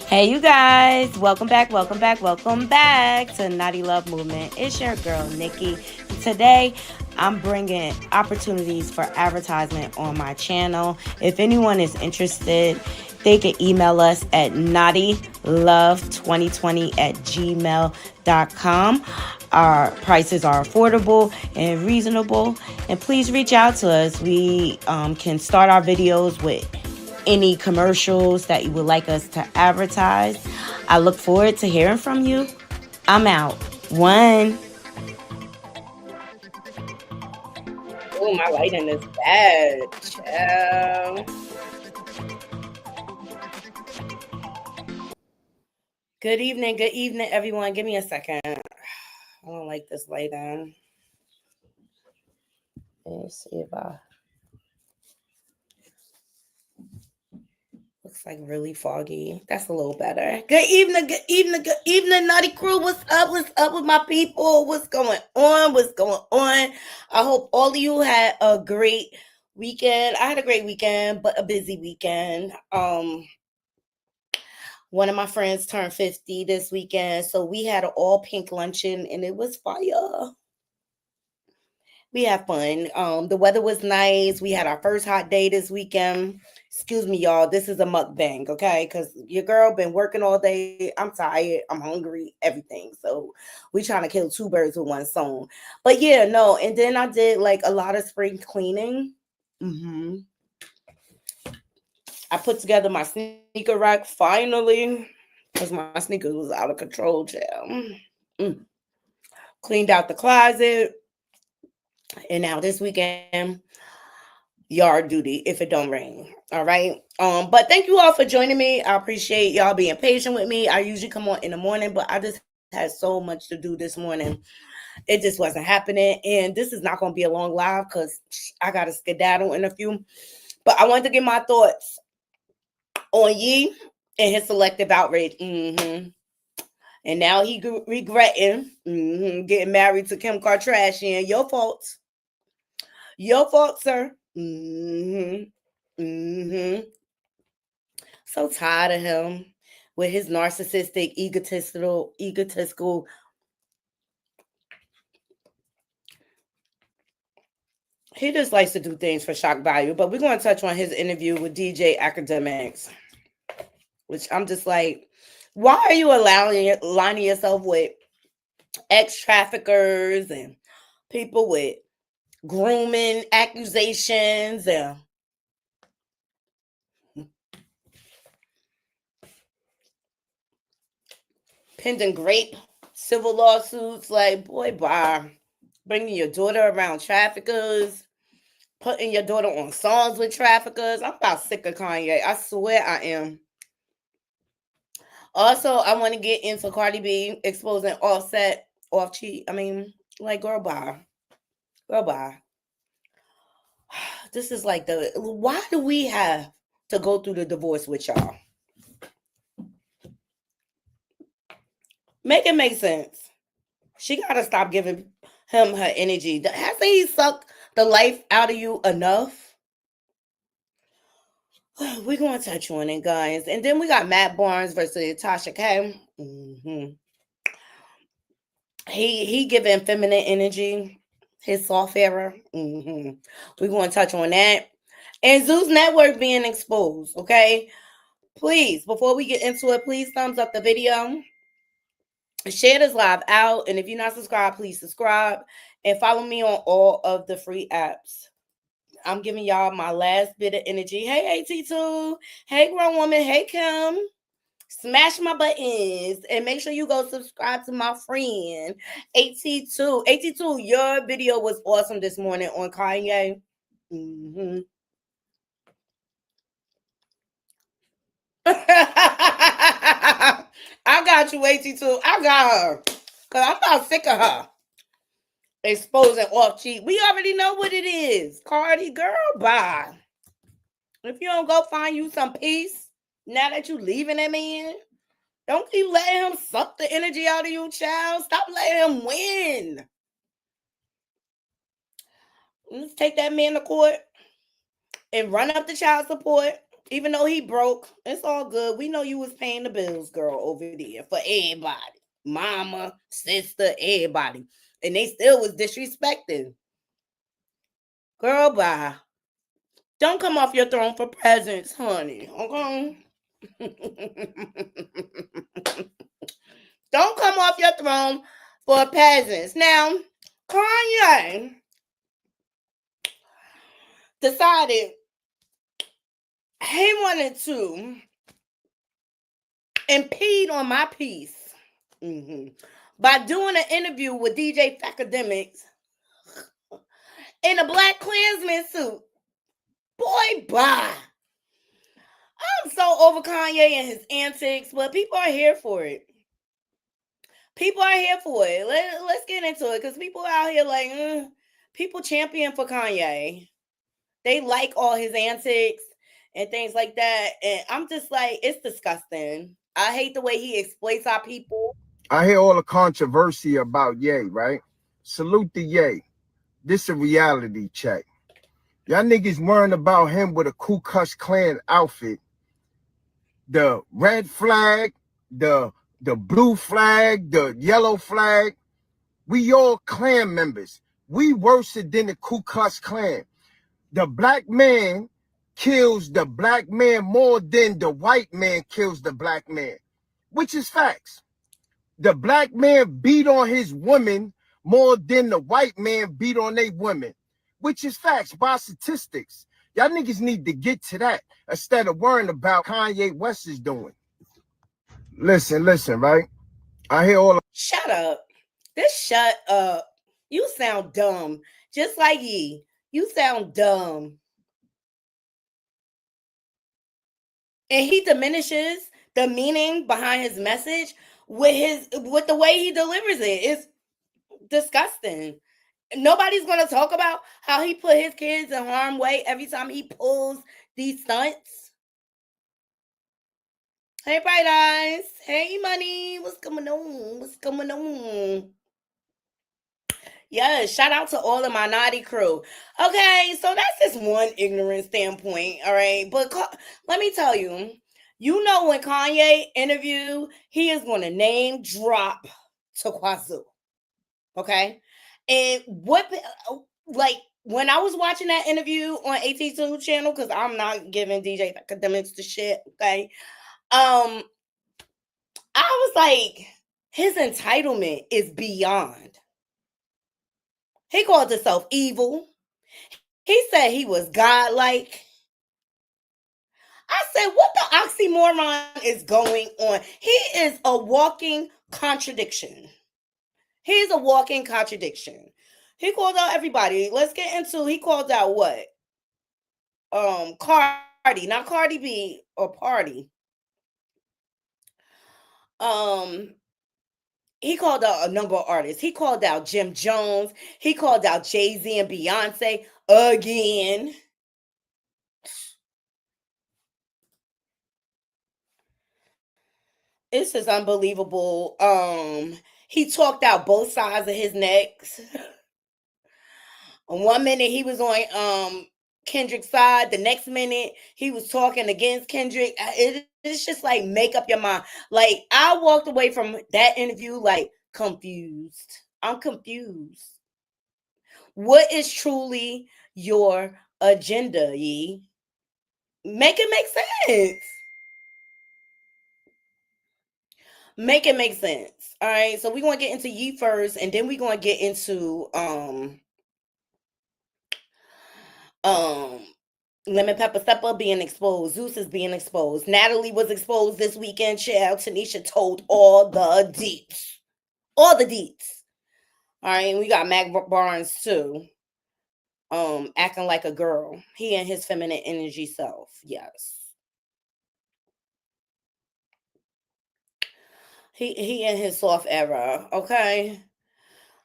Hey, you guys. Welcome back to Naughty Love Movement. It's your girl, Nikki. Today, I'm bringing opportunities for advertisement on my channel. If anyone is interested, they can email us at naughtylove2020@gmail.com. Our prices are affordable and reasonable. And please reach out to us. We can start our videos with any commercials that you would like us to advertise. I look forward to hearing from you. I'm out. One. Oh, my lighting is bad. Child. Good evening, everyone. Give me a second. I don't like this lighting. Let's see if I. Looks like really foggy. That's a little better. Good evening, Naughty Crew. What's up? What's up with my people? What's going on? I hope all of you had a great weekend. I had a great weekend, but a busy weekend. One of my friends turned 50 this weekend, so we had an all pink luncheon and it was fire. We had fun. The weather was nice. We had our first hot day this weekend. Excuse me, y'all. This is a mukbang, okay? Because your girl been working all day. I'm tired. I'm hungry. Everything. So we trying to kill two birds with one stone. But yeah, no. And then I did like a lot of spring cleaning. I put together my sneaker rack finally because my sneakers was out of control, child. Cleaned out the closet. And now this weekend, yard duty if it don't rain. All right. But thank you all for joining me. I appreciate y'all being patient with me. I usually come on in the morning, but I just had so much to do this morning. It just wasn't happening. And this is not going to be a long live because I got to skedaddle in a few. But I wanted to get my thoughts on Ye and his selective outrage. And now he regretting getting married to Kim Kardashian. Your fault. Your fault, sir. So tired of him with his narcissistic, egotistical. He just likes to do things for shock value. But we're going to touch on his interview with DJ Academics, which I'm just like, why are you aligning yourself with ex-traffickers and people with grooming accusations and pending grape civil lawsuits? Like, boy, bye. Bringing your daughter around traffickers, putting your daughter on songs with traffickers. I'm about sick of Kanye. I swear I am. Also, I want to get into Cardi B exposing Offset, off cheat. I mean, like, girl, bye. Girl, bye. This is like why do we have to go through the divorce with y'all? Make it make sense. She got to stop giving him her energy. Hasn't he sucked the life out of you enough? We're going to touch on it, guys. And then we got Matt Barnes versus Tasha K. He giving feminine energy, his soft era. We're going to touch on that. And Zeus Network being exposed, okay? Please, before we get into it, please thumbs up the video. Share this live out. And if you're not subscribed, please subscribe. And follow me on all of the free apps. I'm giving y'all my last bit of energy. Hey, AT2. Hey, grown woman. Hey, Kim. Smash my buttons and make sure you go subscribe to my friend AT2. AT2, your video was awesome this morning on Kanye. I got you, AT2. I got her. Because I'm not sick of her exposing off cheat. We already know what it is. Cardi, girl, bye. If you don't go find you some peace, now that you leaving that man, don't keep letting him suck the energy out of you, child. Stop letting him win. Let's take that man to court and run up the child support Even though he broke, it's all good. We know you was paying the bills, girl, over there for everybody. Mama, sister, everybody. And they still was disrespecting. Girl, bye. Don't come off your throne for presents, honey. Okay? Don't come off your throne for peasants. Now, Kanye decided he wanted to impede on my peace by doing an interview with DJ Academics in a Black Klansman suit. Boy, bye. I'm so over Kanye and his antics, but people are here for it. People are here for it. Let's get into it because people out here like, people champion for Kanye. They like all his antics and things like that. And I'm just like, it's disgusting. I hate the way he exploits our people. I hear all the controversy about Ye, right? Salute to Ye. This a reality check. Y'all niggas worrying about him with a Ku Klux Klan outfit. The red flag, the blue flag, the yellow flag. We all Klan members. We worse than the Ku Klux Klan. The black man kills the black man more than the white man kills the black man, which is facts. The black man beat on his woman more than the white man beat on their women, which is facts by statistics. Y'all niggas need to get to that instead of worrying about Kanye West is doing. Listen, right? I hear all. Shut up. Shut up. You sound dumb. Just like ye. You sound dumb. And he diminishes the meaning behind his message with the way he delivers it. It's disgusting. Nobody's gonna talk about how he put his kids in harm's way every time he pulls these stunts. Hey, Bright Eyes. Hey, Money. What's going on? What's going on? Yes, shout out to all of my naughty crew. Okay, so that's just one ignorant standpoint, all right? But let me tell you, when Kanye interview, he is going to name drop to Kwazu, okay? And when I was watching that interview on AT2 channel, because I'm not giving DJ Academics the shit, okay? I was like, his entitlement is beyond. He called himself evil. He said he was godlike. I said, what the oxymoron is going on? He is a walking contradiction. He's a walking contradiction. He called out everybody. Let's get into, he called out what? Cardi, not Cardi B or Party. He called out a number of artists. He called out Jim Jones. He called out Jay-Z and Beyonce again. It's just unbelievable. He talked out both sides of his necks. One minute he was on Kendrick's side. The next minute he was talking against Kendrick. It's just like, make up your mind. Like, I walked away from that interview like confused. I'm confused. What is truly your agenda, ye? Make it make sense. Make it make sense. All right. So we're gonna get into ye first, and then we're gonna get into Lemon Pepper Stepper being exposed. Zeus is being exposed. Natalie was exposed this weekend. Child, Tanisha told all the deets. All the deets. All right, and we got Mac Barnes too. Acting like a girl. He and his feminine energy self. Yes. He in his soft era. Okay.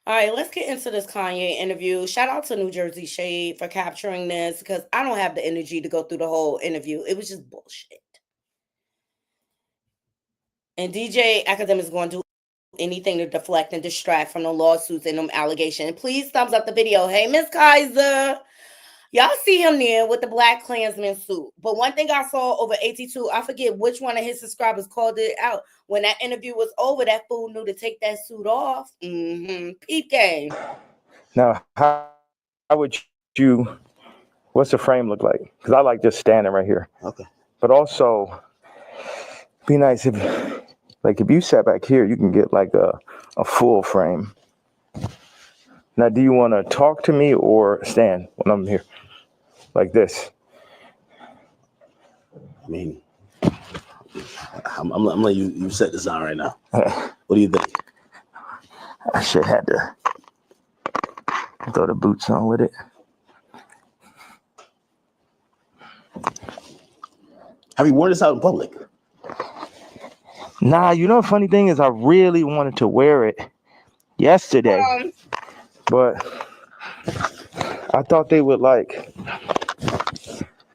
All right, let's get into this Kanye interview. Shout out to New Jersey Shade for capturing this because I don't have the energy to go through the whole interview. It was just bullshit. And DJ Academic is going to do anything to deflect and distract from the lawsuits and them allegations. Please thumbs up the video. Hey, Miss Kaiser. Y'all see him there with the Black Klansman suit. But one thing I saw over 82, I forget which one of his subscribers called it out. When that interview was over, that fool knew to take that suit off. Peep game. Now, how would you, what's the frame look like? Because I like just standing right here. Okay. But also, be nice if, like, if you sat back here, you can get like a full frame. Now, do you want to talk to me or stand when I'm here? Like this? I mean, I'm letting you set this on right now. What do you think? I should have to throw the boots on with it. Have you worn this out in public? Nah, you know the funny thing is I really wanted to wear it yesterday. But I thought they would like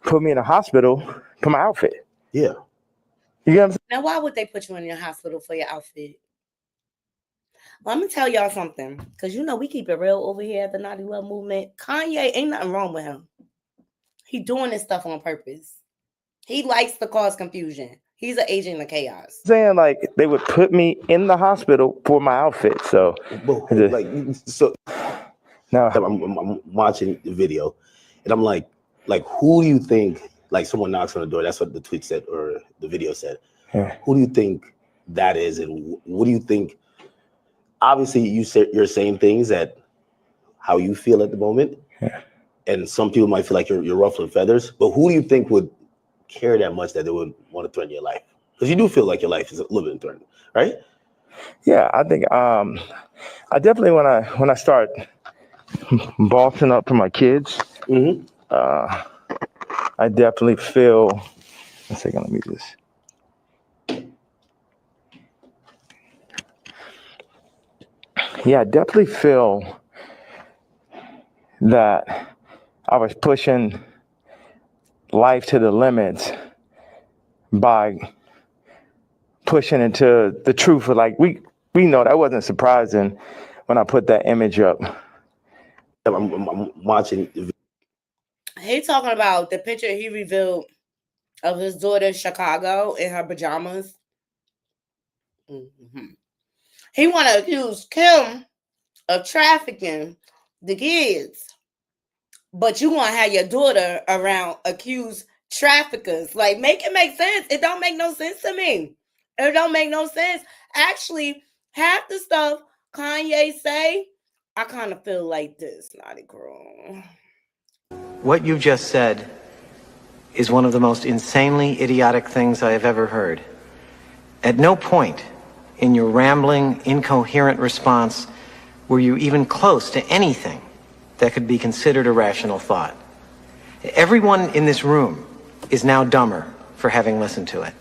put me in a hospital for my outfit. Yeah. You get what I'm saying? Now, why would they put you in your hospital for your outfit? Well, I'm going to tell y'all something. Because, you know, we keep it real over here at the Naughty Love Movement. Kanye, ain't nothing wrong with him. He doing this stuff on purpose. He likes to cause confusion. He's an agent of chaos. Saying like they would put me in the hospital for my outfit. So, now I'm watching the video, and I'm like, who do you think? Like, someone knocks on the door. That's what the tweet said, or the video said. Yeah. Who do you think that is, and what do you think? Obviously, you're saying things that how you feel at the moment, and some people might feel like you're ruffling feathers. But who do you think would care that much that they would want to threaten your life? Because you do feel like your life is a little bit threatened, right? Yeah, I think I definitely when I start bossing up for my kids, I definitely feel. One second, let me just. Yeah, I definitely feel that I was pushing life to the limits by pushing into the truth of like we know that wasn't surprising when I put that image up. I'm watching. He talking about the picture he revealed of his daughter Chicago in her pajamas. He want to accuse Kim of trafficking the kids, but you want to have your daughter around accused traffickers. Like, make it make sense. It don't make no sense to me. It don't make no sense. Actually, half the stuff Kanye say, I kind of feel like this, Naughty Girl. What you just said is one of the most insanely idiotic things I have ever heard. At no point in your rambling, incoherent response were you even close to anything that could be considered a rational thought. Everyone in this room is now dumber for having listened to it.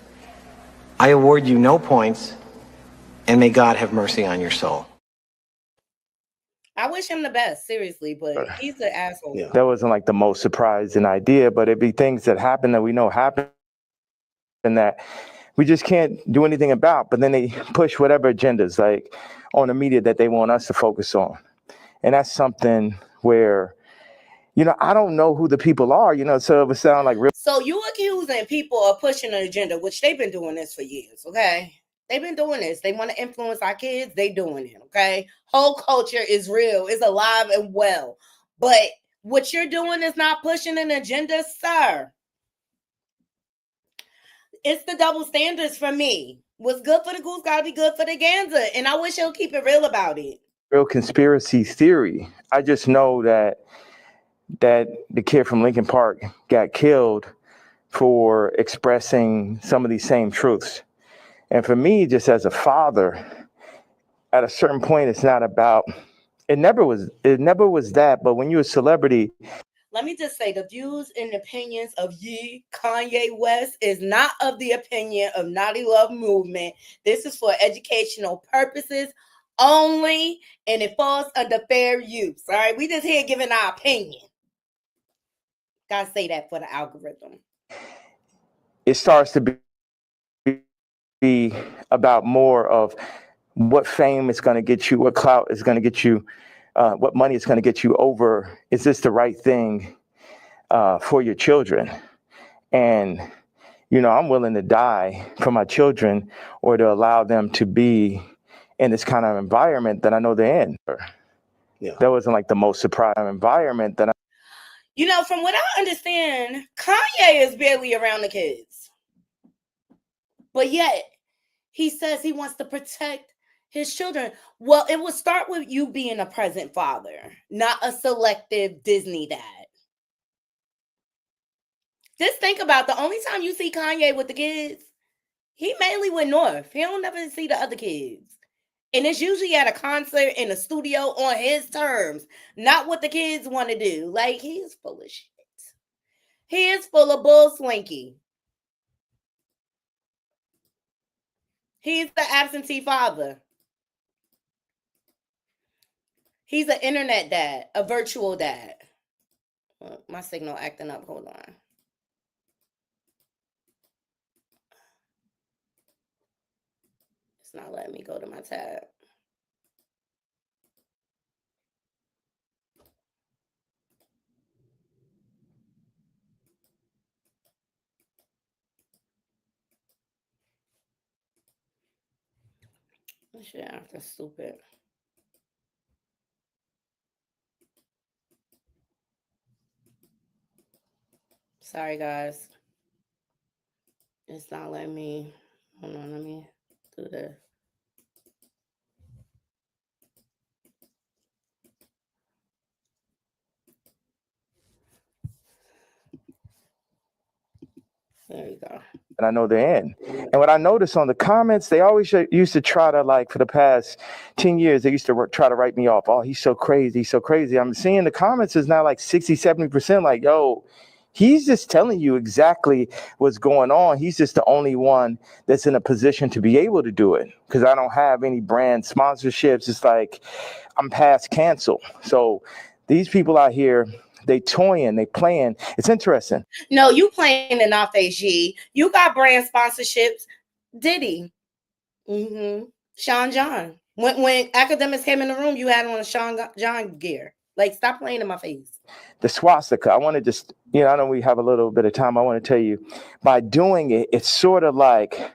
I award you no points, and may God have mercy on your soul. I wish him the best, seriously, but he's an asshole. Yeah. That wasn't like the most surprising idea, but it'd be things that happen that we know happen and that we just can't do anything about. But then they push whatever agendas like on the media that they want us to focus on. And that's something where, you know, I don't know who the people are, you know, so it would sound like real. So you accusing people of pushing an agenda, which they've been doing this for years, okay? They've been doing this. They want to influence our kids. They doing it, okay? Whole culture is real. It's alive and well. But what you're doing is not pushing an agenda, sir. It's the double standards for me. What's good for the goose got to be good for the gander. And I wish he'll keep it real about it. Real conspiracy theory. I just know that the kid from Lincoln Park got killed for expressing some of these same truths. And for me, just as a father, at a certain point, it's not about, it never was that. But when you're a celebrity. Let me just say, the views and opinions of Kanye West is not of the opinion of Naughty Love Movement. This is for educational purposes only, and it falls under fair use. All right, we just here giving our opinion. Gotta say that for the algorithm. It starts to be about more of what fame is going to get you, what clout is going to get you, what money is going to get you over. Is this the right thing? for your children. And, you know, I'm willing to die for my children or to allow them to be in this kind of environment that I know they're in. Yeah. That wasn't like the most surprising environment that You know, from what I understand, Kanye is barely around the kids. But yet, he says he wants to protect his children. Well, it would start with you being a present father, not a selective Disney dad. Just think about the only time you see Kanye with the kids, he mainly went north. He don't never see the other kids. And it's usually at a concert in a studio on his terms, not what the kids want to do. Like, he is full of shit. He is full of bull slinky. He's the absentee father. He's an internet dad, a virtual dad. My signal acting up. Hold on. It's not letting me go to my tab. This shit acting stupid. Sorry, guys. It's not letting me. Hold on, let me do this. There you go. I know they're in. And what I noticed on the comments, they always used to try to, like, for the past 10 years, they used to try to write me off. Oh, he's so crazy. He's so crazy. I'm seeing the comments is now like 60, 70% like, yo, he's just telling you exactly what's going on. He's just the only one that's in a position to be able to do it because I don't have any brand sponsorships. It's like I'm past cancel. So these people out here, they toying, they playing. It's interesting. No, you playing in our face, G. You got brand sponsorships. Diddy. Sean John. When academics came in the room, you had on a Sean John gear. Like, stop playing in my face. The swastika, I want to just, you know, I know we have a little bit of time. I want to tell you, by doing it, it's sort of like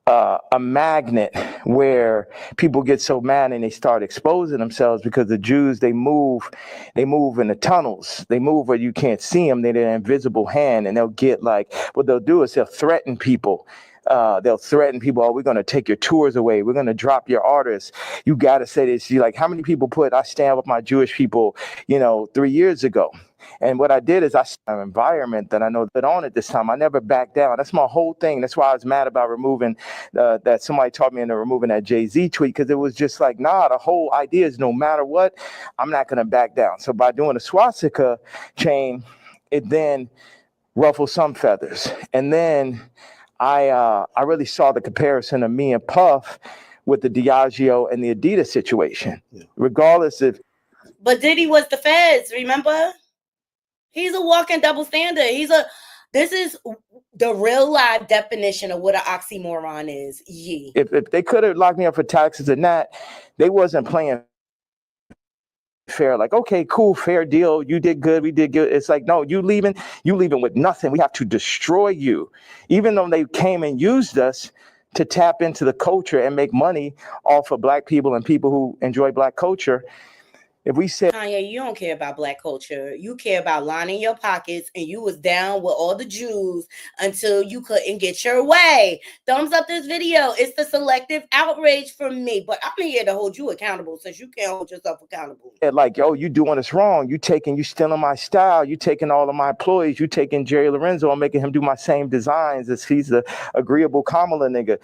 a magnet where people get so mad and they start exposing themselves because the Jews, they move in the tunnels. They move where you can't see them. They're an invisible hand, and they'll get like, what they'll do is they'll threaten people. Oh, we're going to take your tours away. We're going to drop your artists. You got to say this. You like, how many people I stand with my Jewish people, 3 years ago. And what I did is I saw an environment that I know that on it this time. I never backed down. That's my whole thing. That's why I was mad about removing that somebody taught me into removing that Jay-Z tweet, because it was just like, nah, the whole idea is no matter what, I'm not going to back down. So by doing a swastika chain, it then ruffled some feathers. And then I really saw the comparison of me and Puff with the Diageo and the Adidas situation, regardless if. But Diddy was the feds, remember? He's a walking double standard. This is the real life definition of what an oxymoron is. Yeah. If they could have locked me up for taxes and that, they wasn't playing fair. Like, okay, cool, fair deal. You did good. We did good. It's like, no, you leaving with nothing. We have to destroy you. Even though they came and used us to tap into the culture and make money off of Black people and people who enjoy Black culture. If we said, Kanye, you don't care about Black culture. You care about lining your pockets, and you was down with all the Jews until you couldn't get your way. Thumbs up this video. It's the selective outrage from me, but I'm here to hold you accountable since you can't hold yourself accountable. Like, yo, you doing us wrong. You stealing my style. You taking all of my employees. You taking Jerry Lorenzo and making him do my same designs as he's the agreeable Kamala nigga.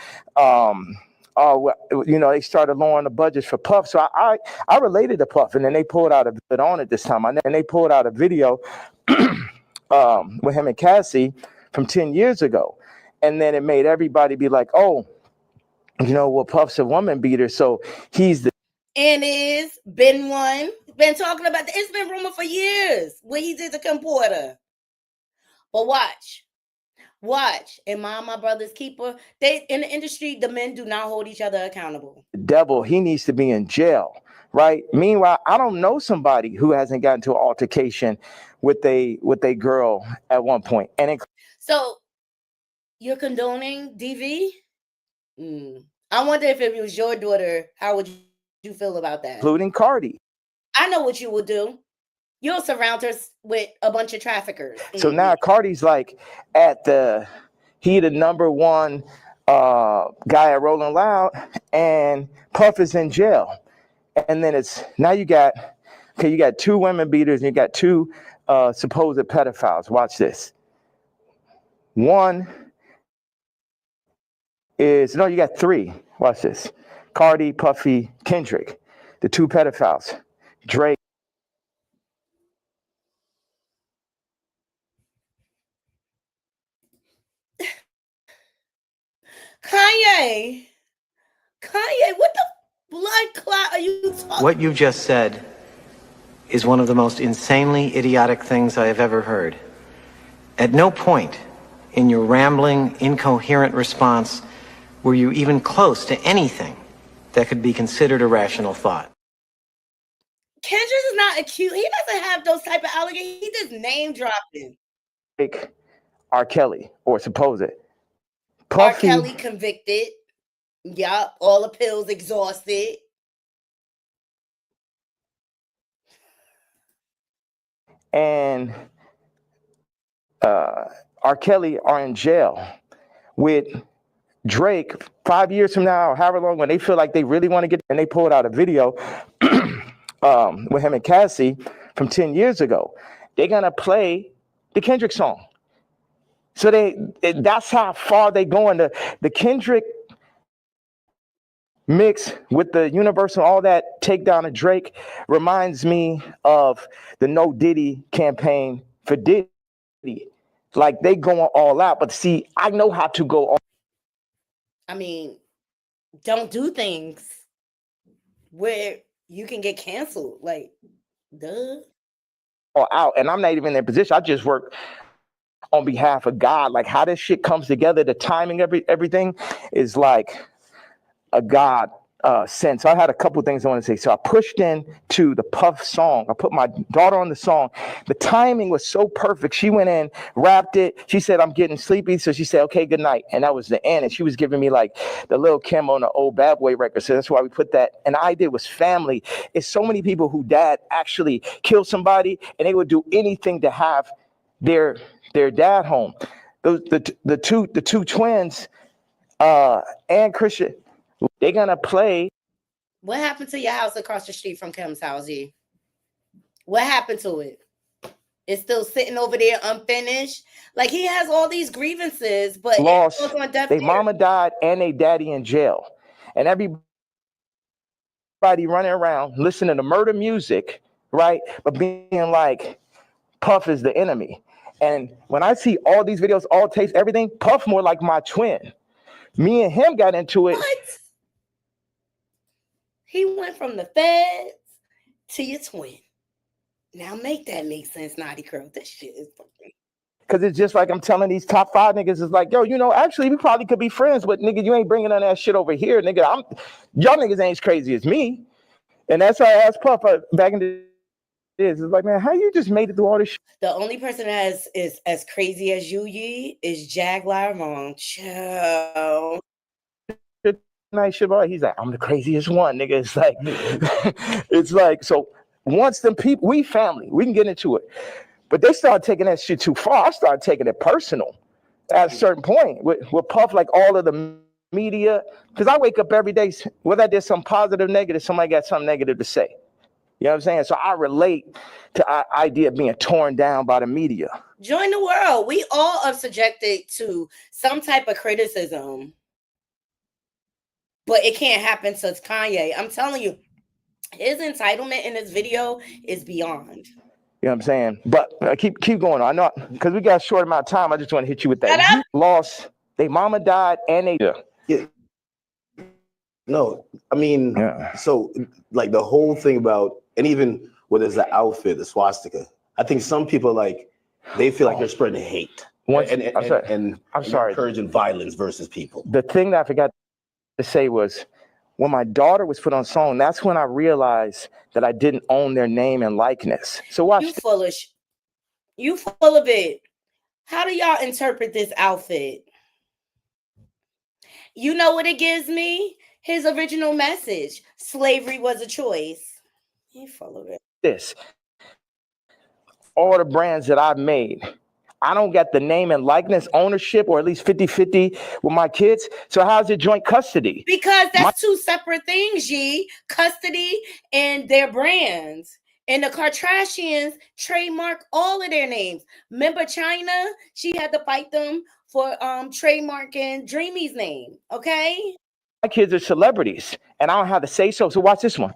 They started lowering the budgets for Puff. So I related to Puff, and then they pulled out a bit on it this time. And they pulled out a video with him and Cassie from 10 years ago. And then it made everybody be like, oh, Puff's a woman beater. So he's the. And been talking about that. It's been rumored for years when he did the Comporter. But watch, and my brother's keeper. They in the industry, the men do not hold each other accountable. The devil, he needs to be in jail right? Meanwhile, I don't know somebody who hasn't gotten to an altercation with a girl at one point. And so you're condoning DV? I wonder if it was your daughter, how would you feel about that? Including Cardi. I know what you would do. You'll surround her with a bunch of traffickers. So now Cardi's like he the number one guy at Rolling Loud, and Puff is in jail. And then now you got 2 women beaters and you got 2 supposed pedophiles. Watch this. One you got 3. Watch this. Cardi, Puffy, Kendrick, the 2 pedophiles. Drake. Kanye, what the blood clot are you talking? What you just said is one of the most insanely idiotic things I have ever heard. At no point in your rambling, incoherent response were you even close to anything that could be considered a rational thought. Kendrick is not accused. He doesn't have those type of allegations. He just name dropping. Like R. Kelly, or supposed it. R. Kelly convicted. Yup. All appeals exhausted. And R. Kelly are in jail with Drake 5 years from now, or however long, when they feel like they really want to get, and they pulled out a video with him and Cassie from 10 years ago. They're gonna play the Kendrick song. So that's how far they going. The Kendrick mix with the Universal, all that takedown of Drake reminds me of the No Diddy campaign for Diddy. Like, they going all out, but see, I know how to go all. I mean, don't do things where you can get canceled. Like, duh. All out, and I'm not even in a position. I just work on behalf of God. Like, how this shit comes together, the timing, everything is like a God sense. I had a couple things I want to say. So I pushed into the Puff song. I put my daughter on the song. The timing was so perfect. She went in, rapped it. She said, I'm getting sleepy. So she said, okay, good night. And that was the end. And she was giving me like the Lil Kim on the old Bad Boy record. So that's why we put that. And the idea was family. It's so many people who dad actually killed somebody, and they would do anything to have their dad home. The two twins, and Christian, they're gonna play. What happened to your house across the street from Kim's house, G? What happened to it? It's still sitting over there unfinished. Like, he has all these grievances, but lost. Their mama died and their daddy in jail, and everybody running around listening to murder music, right? But being like, Puff is the enemy. And when I see all these videos, all tapes, everything, Puff more like my twin. Me and him got into it. What? He went from the feds to your twin. Now make that make sense, Naughty Curl. This shit is fucking. Because it's just like I'm telling these top 5 niggas, is like, yo, actually we probably could be friends, but nigga, you ain't bringing none of that shit over here, nigga. Y'all niggas ain't as crazy as me. And that's why I asked Puff back in the days. It's like, man, how you just made it through all this shit? The only person that is as crazy as you, Yee, is Jaguar Wrong. Chill. Nice shit, boy. He's like, I'm the craziest one, nigga. It's like, so once them people, we family, we can get into it. But they started taking that shit too far. I started taking it personal at a certain point with Puff, like all of the media. Because I wake up every day, whether I did something positive, negative, somebody got something negative to say. You know what I'm saying? So I relate to the idea of being torn down by the media. Join the world. We all are subjected to some type of criticism. But it can't happen to Kanye. I'm telling you, his entitlement in this video is beyond. You know what I'm saying? But keep going on. I know, because we got a short amount of time. I just want to hit you with that. You lost. Their mama died, and they. Yeah. No, I mean, So like the whole thing about, and even whether it's the outfit, the swastika, I think some people they feel like they're spreading hate and I'm sorry, encouraging violence versus people. The thing that I forgot to say was, when my daughter was put on song, that's when I realized that I didn't own their name and likeness. So watch. You foolish. You full of it. How do y'all interpret this outfit? You know what it gives me? His original message. Slavery was a choice. You full of it. This. All the brands that I've made, I don't get the name and likeness ownership, or at least 50-50 with my kids. So how's it joint custody? Because that's two separate things, G. Custody and their brands. And the Kardashians trademark all of their names. Remember China? She had to fight them for trademarking Dreamy's name. Okay? My kids are celebrities, and I don't have to say so. So watch this one.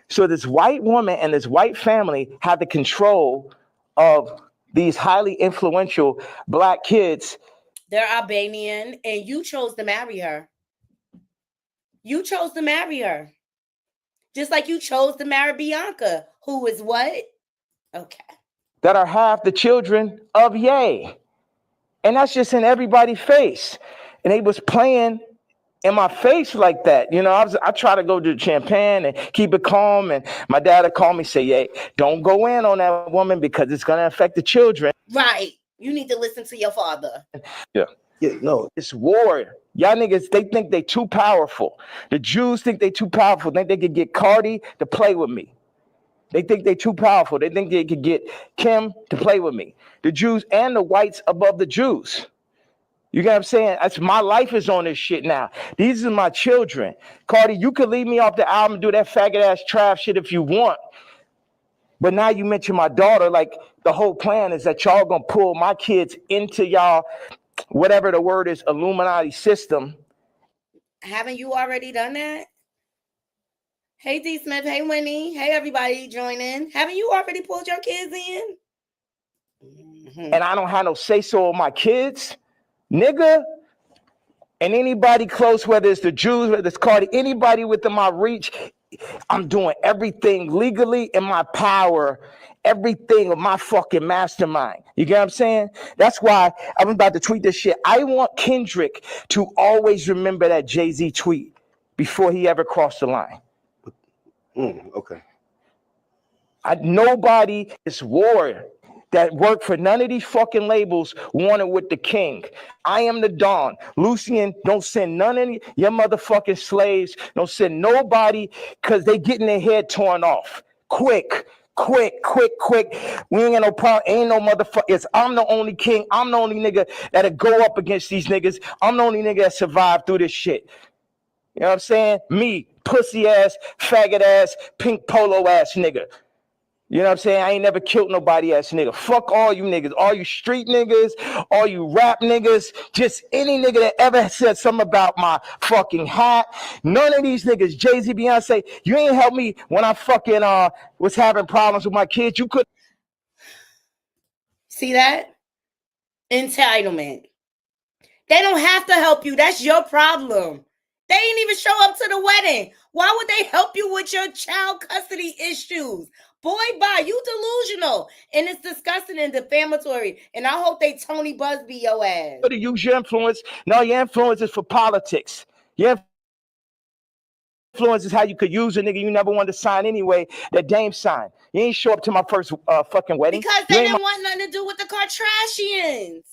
So this white woman and this white family have the control of these highly influential Black kids. They're Albanian, and you chose to marry her. You chose to marry her. Just like you chose to marry Bianca, who is what? Okay. That are half the children of Ye. And that's just in everybody's face. And they was playing in my face like that. You know, I try to go to Champagne and keep it calm. And my dad would call me, say, "Hey, don't go in on that woman because it's going to affect the children." Right. You need to listen to your father. Yeah. Yeah, no. It's war. Y'all niggas, they think they too powerful. The Jews think they too powerful. Think they could get Cardi to play with me. They think they too powerful. They think they could get Kim to play with me. The Jews and the whites above the Jews. You get what I'm saying? That's my life is on this shit now. These are my children. Cardi, you could leave me off the album and do that faggot ass trash shit if you want. But now you mention my daughter, like the whole plan is that y'all gonna pull my kids into y'all, whatever the word is, Illuminati system. Haven't you already done that? Hey, D. Smith. Hey, Winnie. Hey, everybody joining. Haven't you already pulled your kids in? Mm-hmm. And I don't have no say-so on my kids, nigga. And anybody close, whether it's the Jews, whether it's Cardi, anybody within my reach, I'm doing everything legally in my power, everything with my fucking mastermind. You get what I'm saying? That's why I'm about to tweet this shit. I want Kendrick to always remember that Jay-Z tweet before he ever crossed the line. Okay. Nobody is war that worked for none of these fucking labels wanted with the king. I am the Dawn. Lucian, don't send none of your motherfucking slaves. Don't send nobody because they getting their head torn off. Quick. We ain't got no problem. Ain't no motherfuckers. I'm the only king. I'm the only nigga that'll go up against these niggas. I'm the only nigga that survived through this shit. You know what I'm saying? Me, pussy ass, faggot ass, pink polo ass nigga. You know what I'm saying? I ain't never killed nobody ass nigga. Fuck all you niggas, all you street niggas, all you rap niggas, just any nigga that ever said something about my fucking hat. None of these niggas, Jay-Z, Beyonce, you ain't helped me when I fucking was having problems with my kids. You could see that? Entitlement. They don't have to help you. That's your problem. They ain't even show up to the wedding. Why would they help you with your child custody issues? Boy, bye. You delusional. And it's disgusting and defamatory. And I hope they Tony Busby your ass. to use your influence. No, your influence is for politics. Your influence is how you could use a nigga you never wanted to sign anyway, that Dame signed. You ain't show up to my first fucking wedding. Because they didn't want nothing to do with the Kardashians.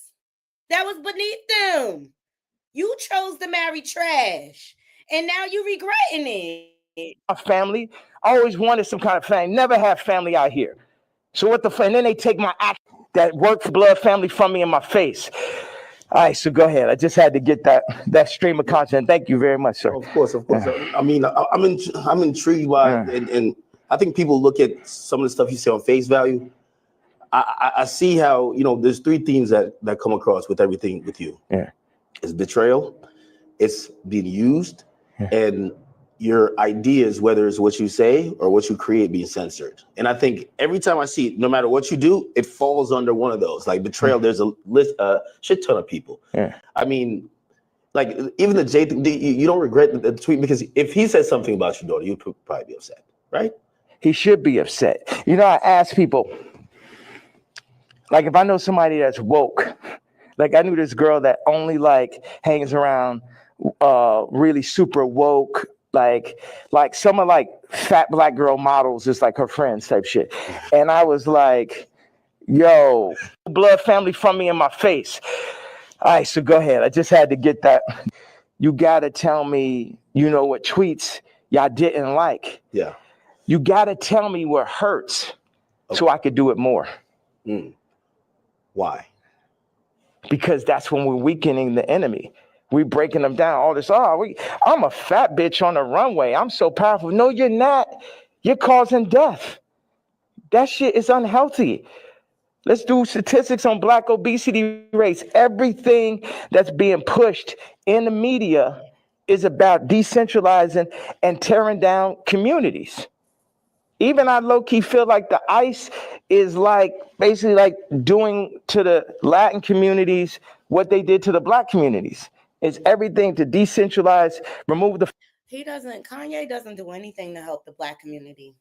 That was beneath them. You chose to marry trash. And now you regretting it. My family, I always wanted some kind of family. Never had family out here. So what the fuck? And then they take my act that work for blood family from me in my face. All right, so go ahead. I just had to get that stream of content. Thank you very much, sir. Of course. I mean, I'm intrigued by, and I think people look at some of the stuff you say on face value. I see how, you know, there's three themes that come across with everything with you. Yeah, it's betrayal, it's being used, and your ideas, whether it's what you say or what you create, being censored. And I think every time I see it, no matter what you do, it falls under one of those. Like betrayal, there's a shit ton of people. Yeah. I mean, like even the J, you don't regret the tweet, because if he said something about your daughter, you'd probably be upset, right? He should be upset. You know, I ask people, like if I know somebody that's woke, like I knew this girl that only like hangs around really super woke like some of like fat black girl models, just like her friends type shit. And I was like, yo, blood family from me in my face. All right, so go ahead. I just had to get that. You gotta tell me, you know, what tweets y'all didn't like. Yeah. You gotta tell me what hurts so I could do it more. Why? Because that's when we're weakening the enemy. We breaking them down. All this, I'm a fat bitch on the runway. I'm so powerful. No, you're not. You're causing death. That shit is unhealthy. Let's do statistics on black obesity rates. Everything that's being pushed in the media is about decentralizing and tearing down communities. Even I low-key feel like the ICE is like basically like doing to the Latin communities what they did to the black communities. It's everything to decentralize, remove the... Kanye doesn't do anything to help the black community.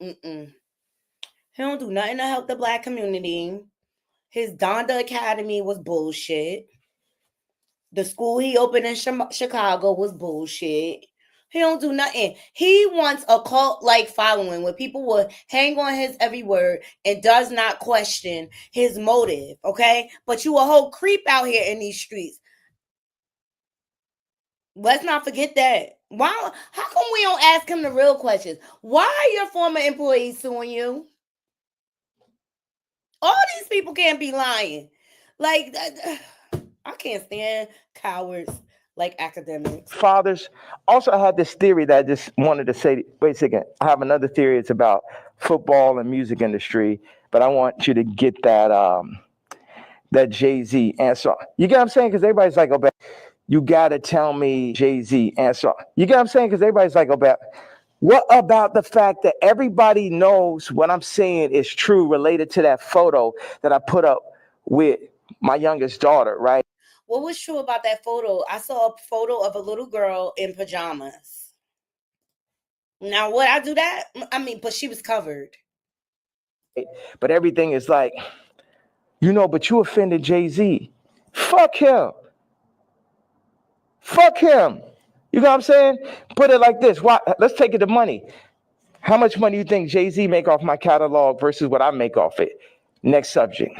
He don't do nothing to help the black community. His Donda Academy was bullshit. The school he opened in Chicago was bullshit. He don't do nothing. He wants a cult-like following where people will hang on his every word and does not question his motive, okay? But you a whole creep out here in these streets. Let's not forget that. Why? How come we don't ask him the real questions? Why are your former employees suing you? All these people can't be lying. Like, I can't stand cowards like academics. Fathers. Also, I had this theory that I just wanted to say, wait a second. I have another theory. It's about football and music industry, but I want you to get that Jay-Z answer. You get what I'm saying? Because everybody's like, oh, you got to tell me Jay-Z answer. You get what I'm saying? Because everybody's like, oh, what about the fact that everybody knows what I'm saying is true related to that photo that I put up with my youngest daughter, right? What was true about that photo? I saw a photo of a little girl in pajamas. Now, would I do that? I mean, but she was covered. But everything is like, but you offended Jay-Z. Fuck him. Fuck him. You know what I'm saying? Put it like this. Why? Let's take it to money. How much money do you think Jay-Z make off my catalog versus what I make off it? Next subject.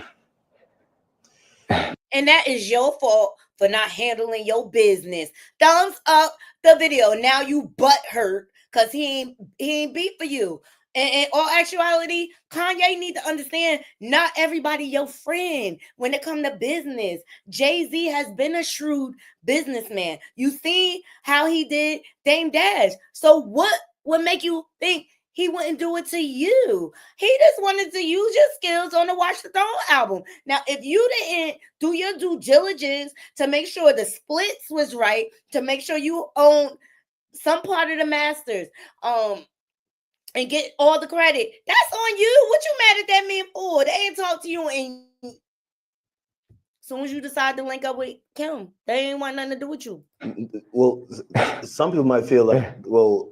And that is your fault for not handling your business. Thumbs up the video. Now you butt hurt because he ain't beat for you. And in all actuality, Kanye need to understand not everybody your friend when it comes to business. Jay-Z has been a shrewd businessman. You see how he did Dame Dash. So what would make you think he wouldn't do it to you? He just wanted to use your skills on the Watch the Throne album. Now, if you didn't do your due diligence to make sure the splits was right, to make sure you own some part of the masters, and get all the credit, that's on you. What you mad at that man for? They ain't talk to you, and as soon as you decide to link up with Kim, they ain't want nothing to do with you. Well, some people might feel like, well,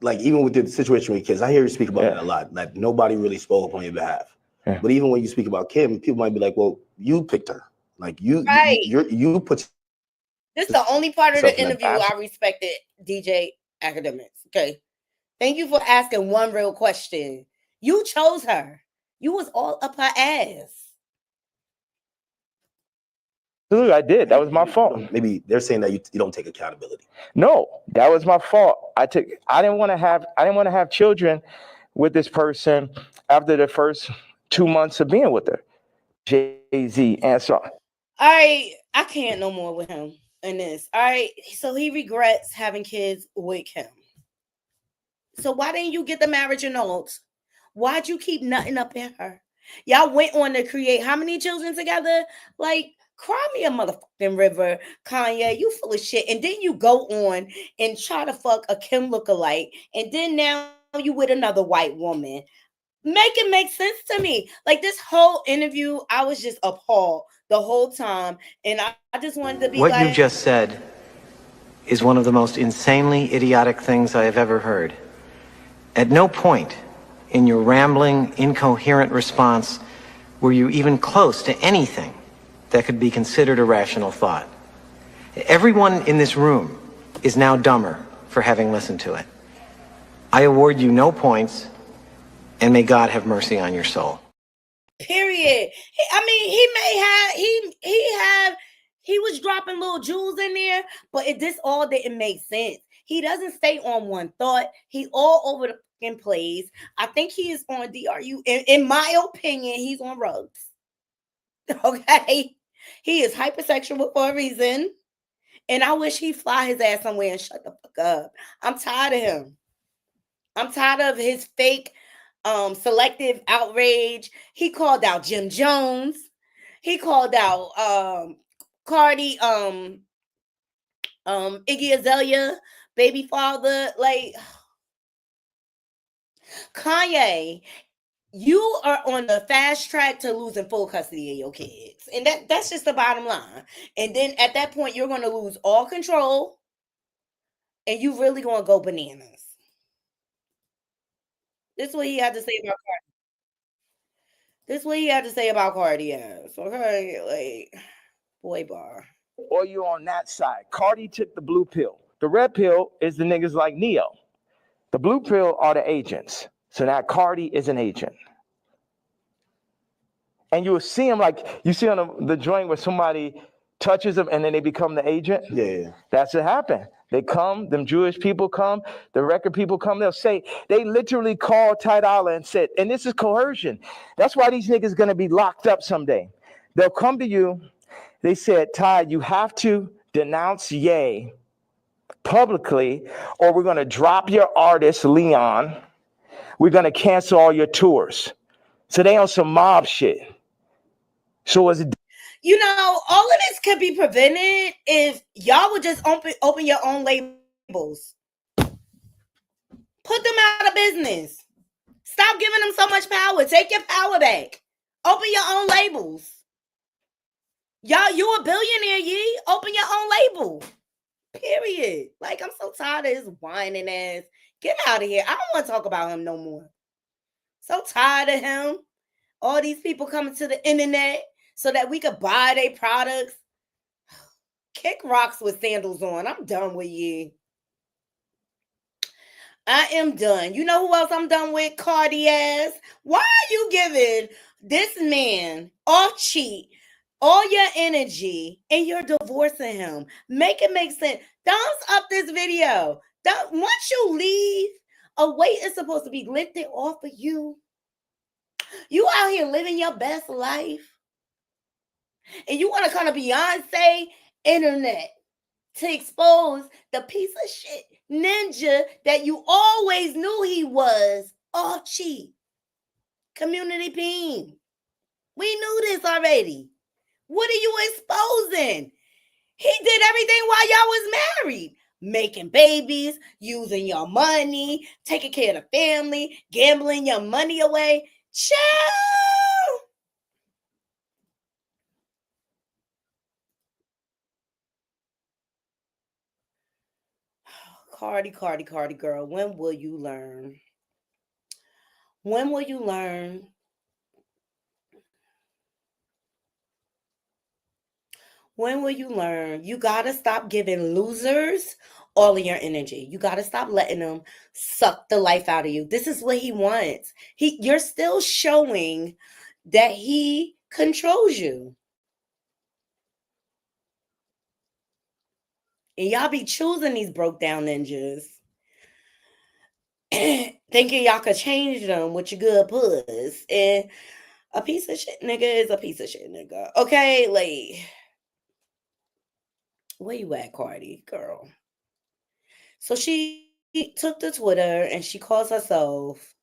like even with the situation with kids, I hear you speak about that a lot. Like nobody really spoke up on your behalf. Yeah. But even when you speak about Kim, people might be like, well, you picked her. Like you put. This is the only part of the interview I respected DJ Academics. Okay. Thank you for asking one real question. You chose her. You was all up her ass. I did. That was my fault. Maybe they're saying that you don't take accountability. No, that was my fault. I didn't want to have children with this person after the first 2 months of being with her. Jay-Z answer. All right, I can't no more with him in this. All right, so he regrets having kids with Kim. So why didn't you get the marriage annulled? Why'd you keep nutting up in her? Y'all went on to create how many children together? Like, cry me a motherfucking river, Kanye. You full of shit. And then you go on and try to fuck a Kim lookalike. And then now you with another white woman. Make it make sense to me. Like this whole interview, I was just appalled the whole time. And I just wanted to be what you just said is one of the most insanely idiotic things I have ever heard. At no point in your rambling, incoherent response were you even close to anything that could be considered a rational thought. Everyone in this room is now dumber for having listened to it. I award you no points, and may God have mercy on your soul. Period. I mean, he was dropping little jewels in there, but this all didn't make sense. He doesn't stay on one thought. He all over the fucking place. I think he is on DRU. In my opinion, he's on drugs. Okay, he is hypersexual for a reason, and I wish he'd fly his ass somewhere and shut the fuck up. I'm tired of him. I'm tired of his fake selective outrage. He called out Jim Jones. He called out Cardi, Iggy Azalea, baby father. Like, Kanye, you are on the fast track to losing full custody of your kids. And that's just the bottom line. And then at that point, you're going to lose all control. And you really going to go bananas. This is what he had to say about Cardi. This is what he had to say about Cardi. Yes. Okay. Like, boy bar. Or you on that side. Cardi took the blue pill. The red pill is the niggas like Neo. The blue pill are the agents. So now Cardi is an agent. And you will see him like, you see on the joint where somebody touches them and then they become the agent? Yeah. That's what happened. They come, them Jewish people come, the record people come, they'll say, they literally called Ty Dolla and said, and this is coercion. That's why these niggas gonna be locked up someday. They'll come to you, they said, Ty, you have to denounce Ye publicly, or we're gonna drop your artist, Leon. We're gonna cancel all your tours. So they on some mob shit. So was it? You know, all of this could be prevented if y'all would just open your own labels. Put them out of business. Stop giving them so much power. Take your power back. Open your own labels. Y'all, you a billionaire, Ye. Open your own label. Period. Like, I'm so tired of his whining ass. Get out of here. I don't want to talk about him no more. So tired of him. All these people coming to the internet so that we could buy their products. Kick rocks with sandals on. I'm done with you. I am done. You know who else I'm done with? Cardi ass. Why are you giving this man off cheat all your energy and you're divorcing him? Make it make sense. Thumbs up this video. Once you leave, a weight is supposed to be lifted off of you. You out here living your best life. And you want to come to Beyonce internet to expose the piece of shit ninja that you always knew he was off cheat. Community being. We knew this already. What are you exposing? He did everything while y'all was married. Making babies, using your money, taking care of the family, gambling your money away. Chill. Cardi, girl. When will you learn? When will you learn? When will you learn? You got to stop giving losers all of your energy. You got to stop letting them suck the life out of you. This is what he wants. You're still showing that he controls you. And y'all be choosing these broke down ninjas. Thinking y'all could change them with your good puss. And a piece of shit nigga is a piece of shit nigga. Okay, like, where you at, Cardi, girl? So she took to Twitter and she calls herself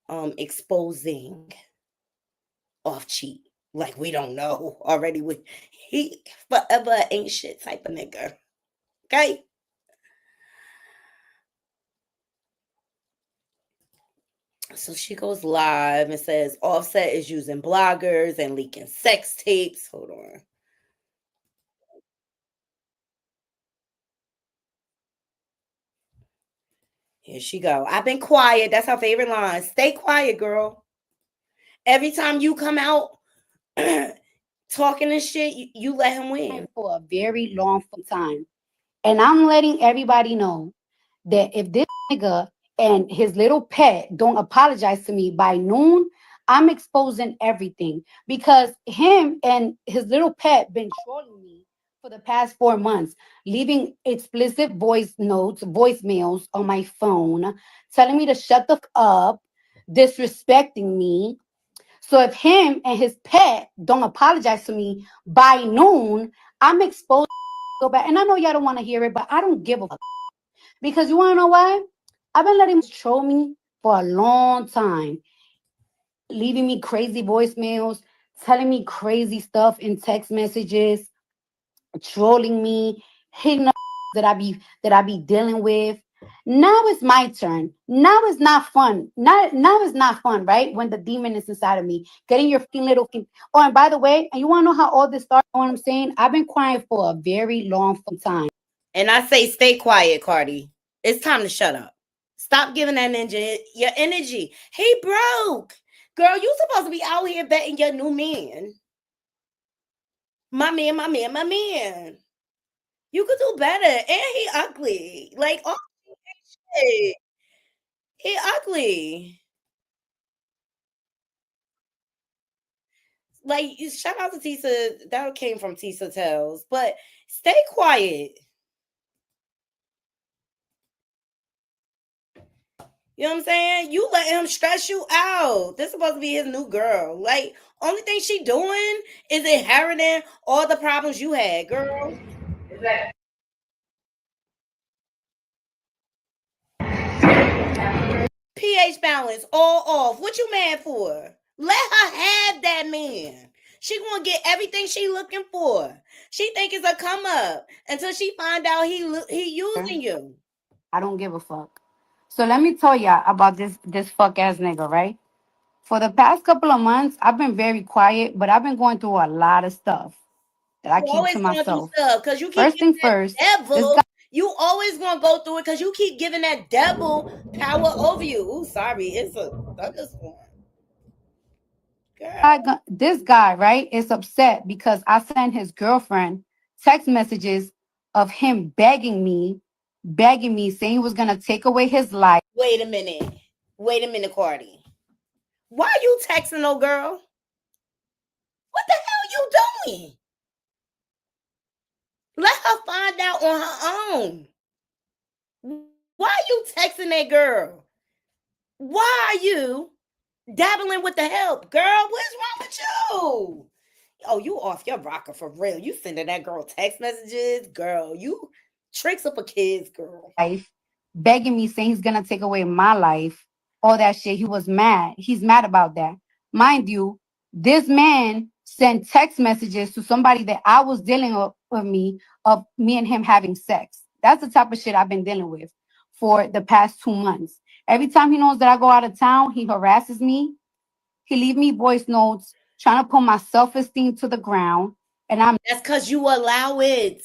exposing off cheat. Like, we don't know already. He forever ain't shit type of nigga. Okay? So she goes live and says Offset is using bloggers and leaking sex tapes. Hold on. Here she go. I've been quiet. That's her favorite line. Stay quiet, girl. Every time you come out talking and shit, you let him win. For a very long time. And I'm letting everybody know that if this nigga and his little pet don't apologize to me by noon, I'm exposing everything. Because him and his little pet been trolling me for the past 4 months, leaving explicit voice notes, voicemails on my phone, telling me to shut the up, disrespecting me. So if him and his pet don't apologize to me by noon, I'm exposed. Go back. And I know y'all don't want to hear it, but I don't give a fuck. Because you want to know why? I've been letting troll me for a long time, leaving me crazy voicemails, telling me crazy stuff in text messages, trolling me, hitting up that I be dealing with. Now it's my turn. Now it's not fun. Now it's not fun, right? When the demon is inside of me, getting your little. Oh, and by the way, and you want to know how all this started? You know what I'm saying? I've been crying for a very long time. And I say, stay quiet, Cardi. It's time to shut up. Stop giving that ninja your energy. He broke. Girl, you supposed to be out here betting your new man. My man, my man, my man. You could do better. And he ugly. Like, oh shit. He ugly. Like, shout out to Tisa. That came from Tisa Tells. But stay quiet. You know what I'm saying? You let him stress you out. This is supposed to be his new girl. Like, only thing she doing is inheriting all the problems you had, girl. pH balance all off. What you mad for? Let her have that man. She gonna get everything she looking for. She think it's a come up until she find out he using you. I don't give a fuck. So let me tell y'all about this fuck ass nigga, right? For the past couple of months, I've been very quiet, but I've been going through a lot of stuff that I You keep always to going through myself. stuff because you keep First thing giving first, that this devil. You always gonna go through it because you keep giving that devil power over you. Ooh, sorry, it's a thunderstorm. Girl. this guy, right, is upset because I sent his girlfriend text messages of him begging me, saying he was gonna take away his life. Wait a minute. Wait a minute, Cardi. Why are you texting no girl? What the hell you doing? Let her find out on her own. Why are you texting that girl? Why are you dabbling with the help? Girl, what's wrong with you? Oh, you off your rocker for real. You sending that girl text messages? Girl, you tricks up for kids, girl. Life, begging me, saying he's gonna take away my life, all that shit. He was mad. He's mad about that. Mind you, this man sent text messages to somebody that I was dealing with me of me and him having sex. That's the type of shit I've been dealing with for the past 2 months. Every time he knows that I go out of town, he harasses me. He leave me voice notes trying to put my self-esteem to the ground. And I'm That's because you allow it.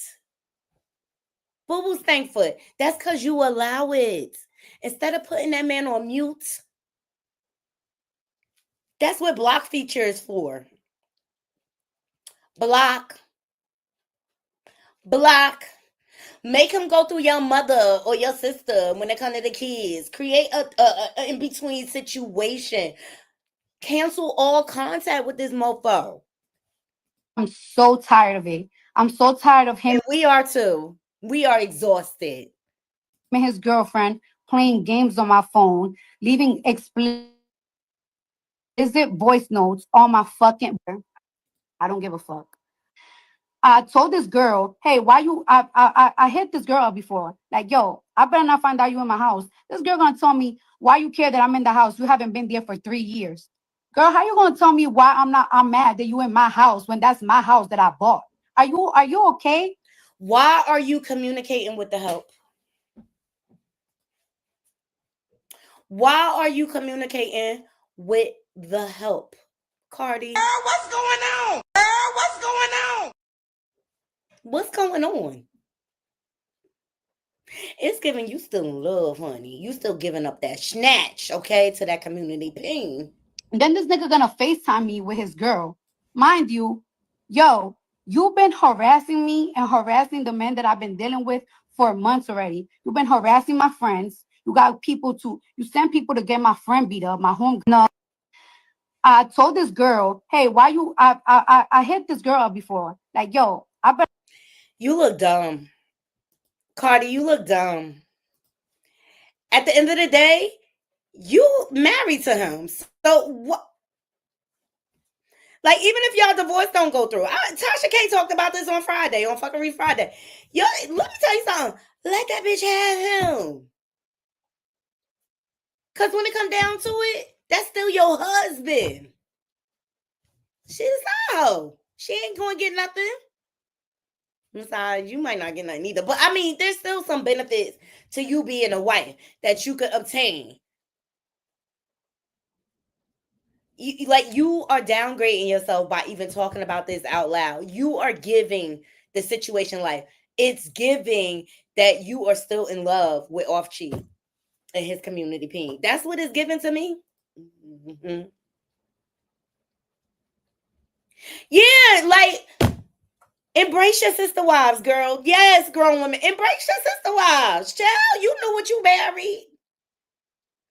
Boo Boo's thankful. That's because you allow it. Instead of putting that man on mute, that's what block feature is for. Block. Block. Make him go through your mother or your sister when it comes to the kids. Create a in-between situation. Cancel all contact with this mofo. so tired of it. I'm so tired of him And we are too. We are exhausted. and his girlfriend playing games on my phone, leaving explicit voice notes on my fucking. I don't give a fuck. I told this girl, hey, why you? I hit this girl up before. Like, yo, I better not find out you in my house. This girl gonna tell me why you care that I'm in the house. You haven't been there for 3 years. Girl, how you gonna tell me why I'm mad that you in my house when that's my house that I bought? Are you okay? Why are you communicating with the help? Why are you communicating with the help? Cardi. Girl, what's going on? Girl, what's going on? What's going on? It's giving you still in love, honey. You still giving up that snatch, okay, to that community pain. And then this nigga gonna FaceTime me with his girl. Mind you, yo, you've been harassing me and harassing the men that I've been dealing with for months already. You've been harassing my friends. You send people to get my friend beat up, my home. No, I told this girl, hey, I hit this girl up before. Like, yo, You look dumb. Cardi, you look dumb. At the end of the day, you married to him. So what? Like, even if y'all divorce don't go through. Tasha K talked about this on Friday, on fuckery Friday. Yo, let me tell you something. Let that bitch have him. Because when it come down to it, that's still your husband. She's out. She ain't going to get nothing. Besides, you might not get nothing either. But, I mean, there's still some benefits to you being a wife that you could obtain. You are downgrading yourself by even talking about this out loud. You are giving the situation life. It's giving that you are still in love with Off-Cheat and his community ping. That's what it's given to me. Mm-hmm. Yeah, like, embrace your sister wives, girl. Yes, grown women, embrace your sister wives. Child, you know what you married.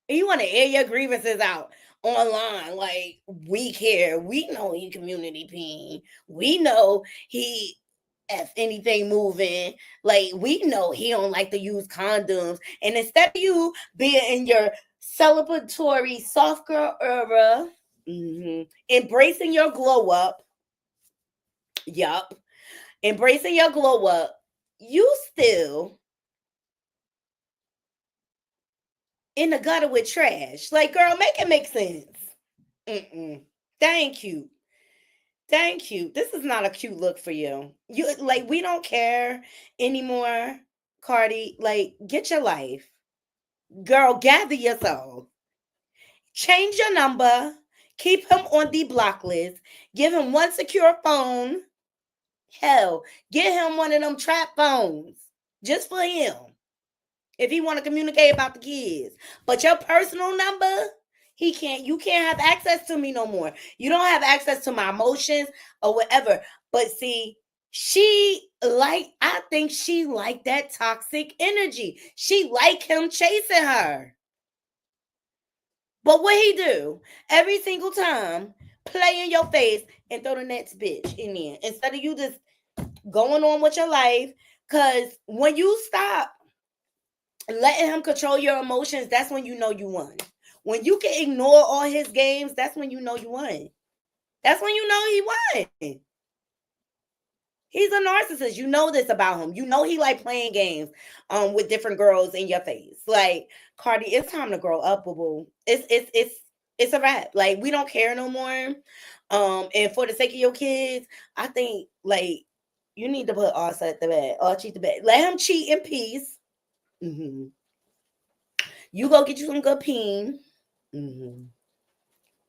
And you want to air your grievances out online. Like, we care. We know he community ping. We know he if anything moving. Like, we know he don't like to use condoms. And instead of you being in your celebratory soft girl era, embracing your glow up, embracing your glow up, you still in the gutter with trash. Like, girl, make it make sense. Thank you. Thank you. This is not a cute look for you. You like, we don't care anymore, Cardi. Like, get your life. Girl, gather yourself. Change your number. Keep him on the block list. Give him one secure phone. Hell, get him one of them trap phones. Just for him. If he want to communicate about the kids. But your personal number, you can't have access to me no more. You don't have access to my emotions or whatever. But see, I think she like that toxic energy. She like him chasing her. But what he do? Every single time, play in your face and throw the next bitch in there. Instead of you just going on with your life. Because when you stop letting him control your emotions, that's when you know you won. When you can ignore all his games, that's when you know you won. That's when you know he won. He's a narcissist. You know this about him. You know he like playing games with different girls in your face. Like, Cardi, it's time to grow up, boo-boo. It's a wrap. Like, we don't care no more. And for the sake of your kids, I think, like, you need to put Offset to bed. Or cheat to bed. Let him cheat in peace. You go get you some good peen.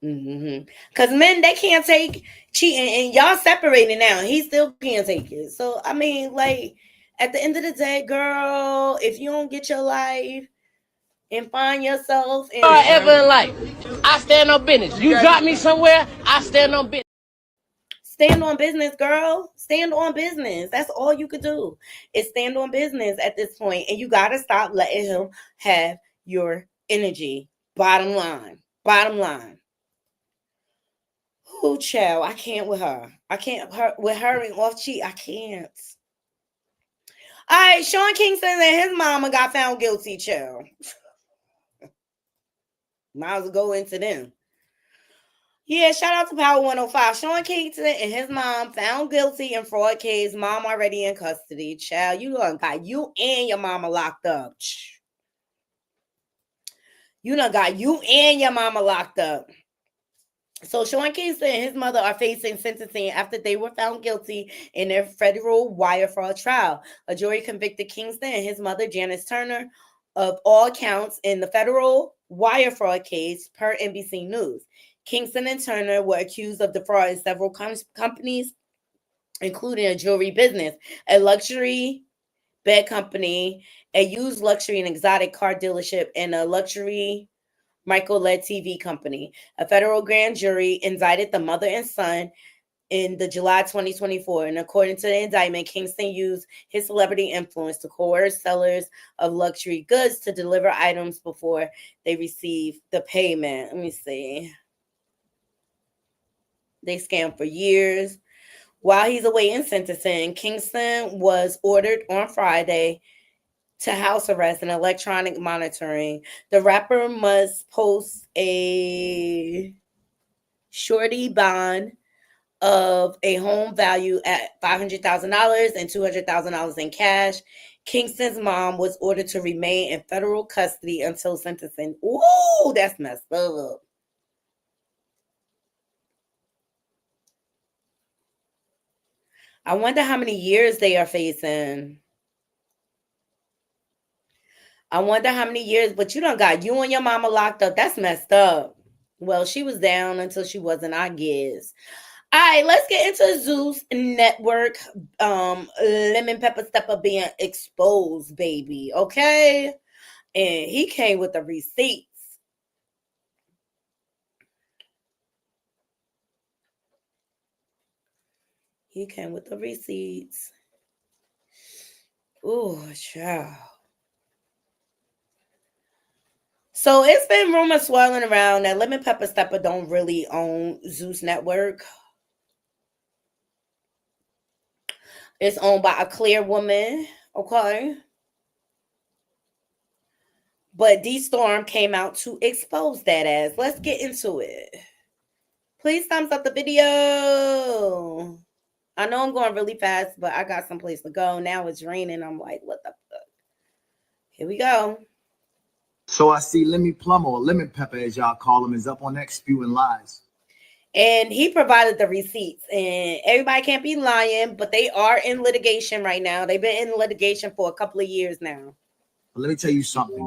Because men, they can't take cheating, and y'all separated now. He still can't take it. So, I mean, like, at the end of the day, girl, if you don't get your life and find yourself and ever in life, I stand on business. You drop me somewhere, I stand on business. Stand on business, girl. Stand on business. That's all you could do is stand on business at this point. And you got to stop letting him have your energy. Bottom line. Oh, child, I can't with her. I can't with her and Off-Cheat. I can't. All right, Sean Kingston and his mama got found guilty, child. Might as well go into them. Yeah, shout out to Power 105. Sean Kingston and his mom found guilty in fraud case. Mom already in custody. Child, you done got you and your mama locked up. You done got you and your mama locked up. So Sean Kingston and his mother are facing sentencing after they were found guilty in their federal wire fraud trial. A jury convicted Kingston and his mother, Janice Turner, of all counts in the federal wire fraud case, per NBC News. Kingston and Turner were accused of defrauding several companies, including a jewelry business, a luxury bed company, a used luxury and exotic car dealership, and a luxury micro-LED TV company. A federal grand jury indicted the mother and son in the July 2024. And according to the indictment, Kingston used his celebrity influence to coerce sellers of luxury goods to deliver items before they receive the payment. Let me see. They scammed for years. While he's awaiting sentencing, Kingston was ordered on Friday to house arrest and electronic monitoring. The rapper must post a surety bond of a home value at $500,000 and $200,000 in cash. Kingston's mom was ordered to remain in federal custody until sentencing. Ooh, that's messed up. I wonder how many years they are facing. I wonder how many years, but you done got you and your mama locked up. That's messed up. Well, she was down until she wasn't, I guess. All right, let's get into Zeus Network. Lemon Pepper Stepper being exposed, baby. Okay. And he came with the receipts. He came with the receipts. Ooh, child. So it's been rumors swirling around that Lemon Pepper Stepper don't really own Zeus Network. It's owned by a clear woman, okay? But D-Storm came out to expose that ass. Let's get into it. Please thumbs up the video. I know I'm going really fast, but I got someplace to go. Now it's raining. I'm like, what the fuck? Here we go. So I see Lemmy Plummer, or Lemon Pepper as y'all call him, is up on X spewing lies. And he provided the receipts. And everybody can't be lying, but they are in litigation right now. They've been in litigation for a couple of years now. But let me tell you something.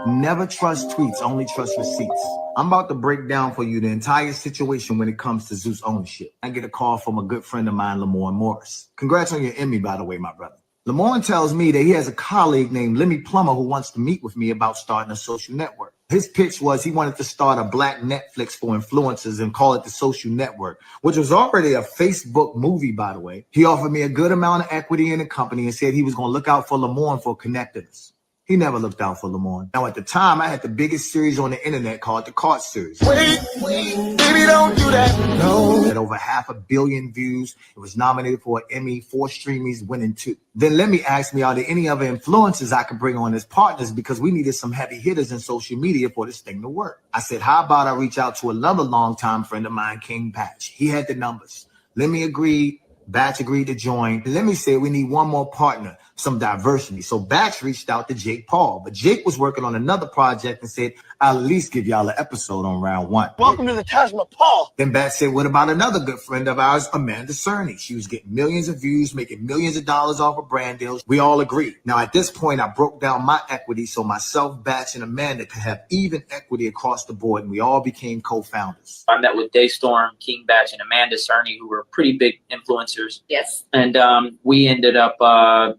Never trust tweets, only trust receipts. I'm about to break down for you the entire situation when it comes to Zeus ownership. I get a call from a good friend of mine, Lamorne Morris. Congrats on your Emmy, by the way, my brother. Lamorne tells me that he has a colleague named Lemmy Plummer who wants to meet with me about starting a social network. His pitch was he wanted to start a black Netflix for influencers and call it the Social Network, which was already a Facebook movie, by the way. He offered me a good amount of equity in the company and said he was going to look out for Lamorne for connecting us. He never looked out for Lamorne. Now, at the time, I had the biggest series on the internet called the Cart Series. Wait, baby, don't do that. No. It had over 500 million views. It was nominated for an Emmy, 4 Streamies, winning 2. Then Lemmy asked me, are there any other influencers I could bring on as partners because we needed some heavy hitters in social media for this thing to work. I said, how about I reach out to another longtime friend of mine, King Batch. He had the numbers. Lemmy agreed. Batch agreed to join. Lemmy said we need one more partner, some diversity. So Batch reached out to Jake Paul, but Jake was working on another project and said, I'll at least give y'all an episode on round 1. Welcome to the Taj Mahal. Then Batch said, what about another good friend of ours, Amanda Cerny? She was getting millions of views, making millions of dollars off of brand deals. We all agreed. Now, at this point, I broke down my equity so myself, Batch, and Amanda could have even equity across the board, and we all became co-founders. I met with Daystorm, King Batch, and Amanda Cerny, who were pretty big influencers. Yes. And we ended up, I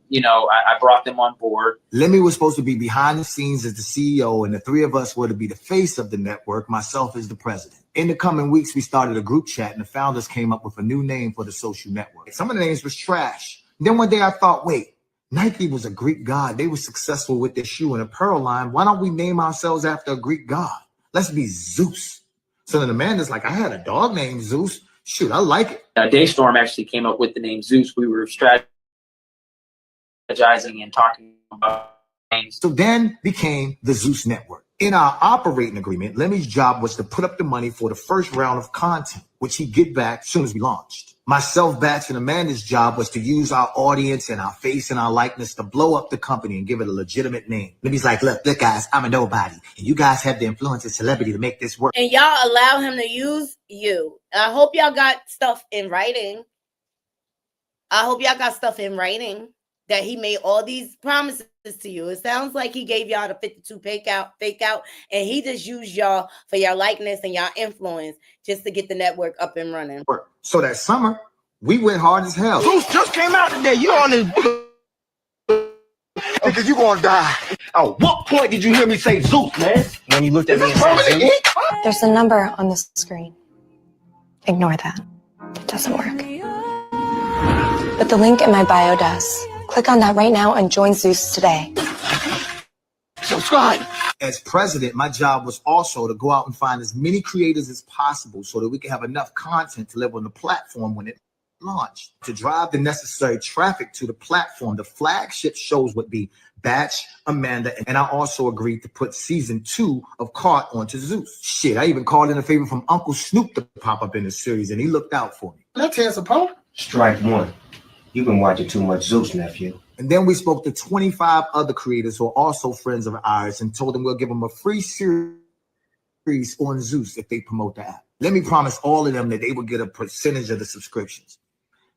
brought them on board. Lemmy was supposed to be behind the scenes as the CEO, and the 3 of us were to be the face of the network, myself as the president. In the coming weeks, we started a group chat, and the founders came up with a new name for the social network. Some of the names was trash. Then one day I thought, wait, Nike was a Greek god. They were successful with their shoe and apparel line. Why don't we name ourselves after a Greek god? Let's be Zeus. So then Amanda's like, I had a dog named Zeus. Shoot, I like it. Daystorm actually came up with the name Zeus. We were strategizing and talking about names. So then became the Zeus Network. In our operating agreement, Lemmy's job was to put up the money for the first round of content, which he'd get back as soon as we launched. Myself, Batch, and Amanda's job was to use our audience and our face and our likeness to blow up the company and give it a legitimate name. Lemmy's like, look guys, I'm a nobody, and you guys have the influence of celebrity to make this work. And y'all allow him to use you. I hope y'all got stuff in writing. That he made all these promises to you. It sounds like he gave y'all the 52 fake out, and he just used y'all for your likeness and your influence just to get the network up and running. So that summer, we went hard as hell. Zeus just came out today. You on this because you gonna die. At what point did you hear me say Zeus, man? When you looked at me and said, There's a number on the screen. Ignore that. It doesn't work. But the link in my bio does. Click on that right now and join Zeus today. Subscribe. As president, my job was also to go out and find as many creators as possible so that we could have enough content to live on the platform when it launched. To drive the necessary traffic to the platform, the flagship shows would be Batch, Amanda, and I also agreed to put season 2 of Cart onto Zeus. Shit, I even called in a favor from Uncle Snoop to pop up in the series, and he looked out for me. Let's hear support. Strike one. You've been watching too much Zeus, nephew. And then we spoke to 25 other creators who are also friends of ours and told them we'll give them a free series on Zeus if they promote the app. Let me promise all of them that they will get a percentage of the subscriptions.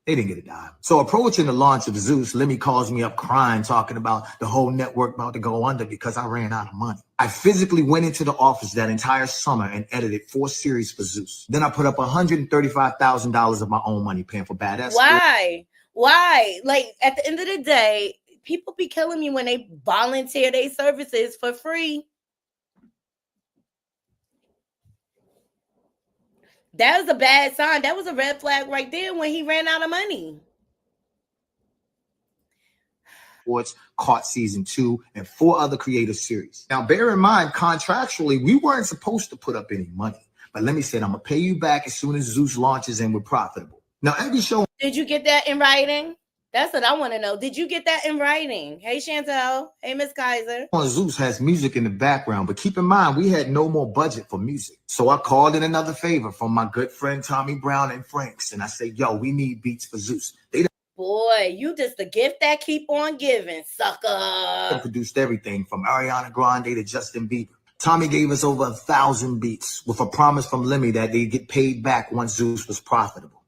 They didn't get a dime. So approaching the launch of Zeus, Lemmy calls me up crying, talking about the whole network about to go under because I ran out of money. I physically went into the office that entire summer and edited 4 series for Zeus. Then I put up $135,000 of my own money paying for badass. Why? Like, at the end of the day, people be killing me when they volunteer their services for free. That was a bad sign. That was a red flag right there when he ran out of money. Caught season 2 and 4 other creative series. Now, bear in mind, contractually, we weren't supposed to put up any money. But Lemmy said, I'm going to pay you back as soon as Zeus launches and we're profitable. Now, every show. Did you get that in writing? That's what I want to know. Did you get that in writing? Hey, Chantel. Hey, Miss Kaiser. Zeus has music in the background, but keep in mind, we had no more budget for music. So I called in another favor from my good friend Tommy Brown and Franks, and I said, yo, we need beats for Zeus. Boy, you just the gift that keep on giving, sucker. Produced everything from Ariana Grande to Justin Bieber. Tommy gave us over 1,000 beats with a promise from Lemmy that they'd get paid back once Zeus was profitable.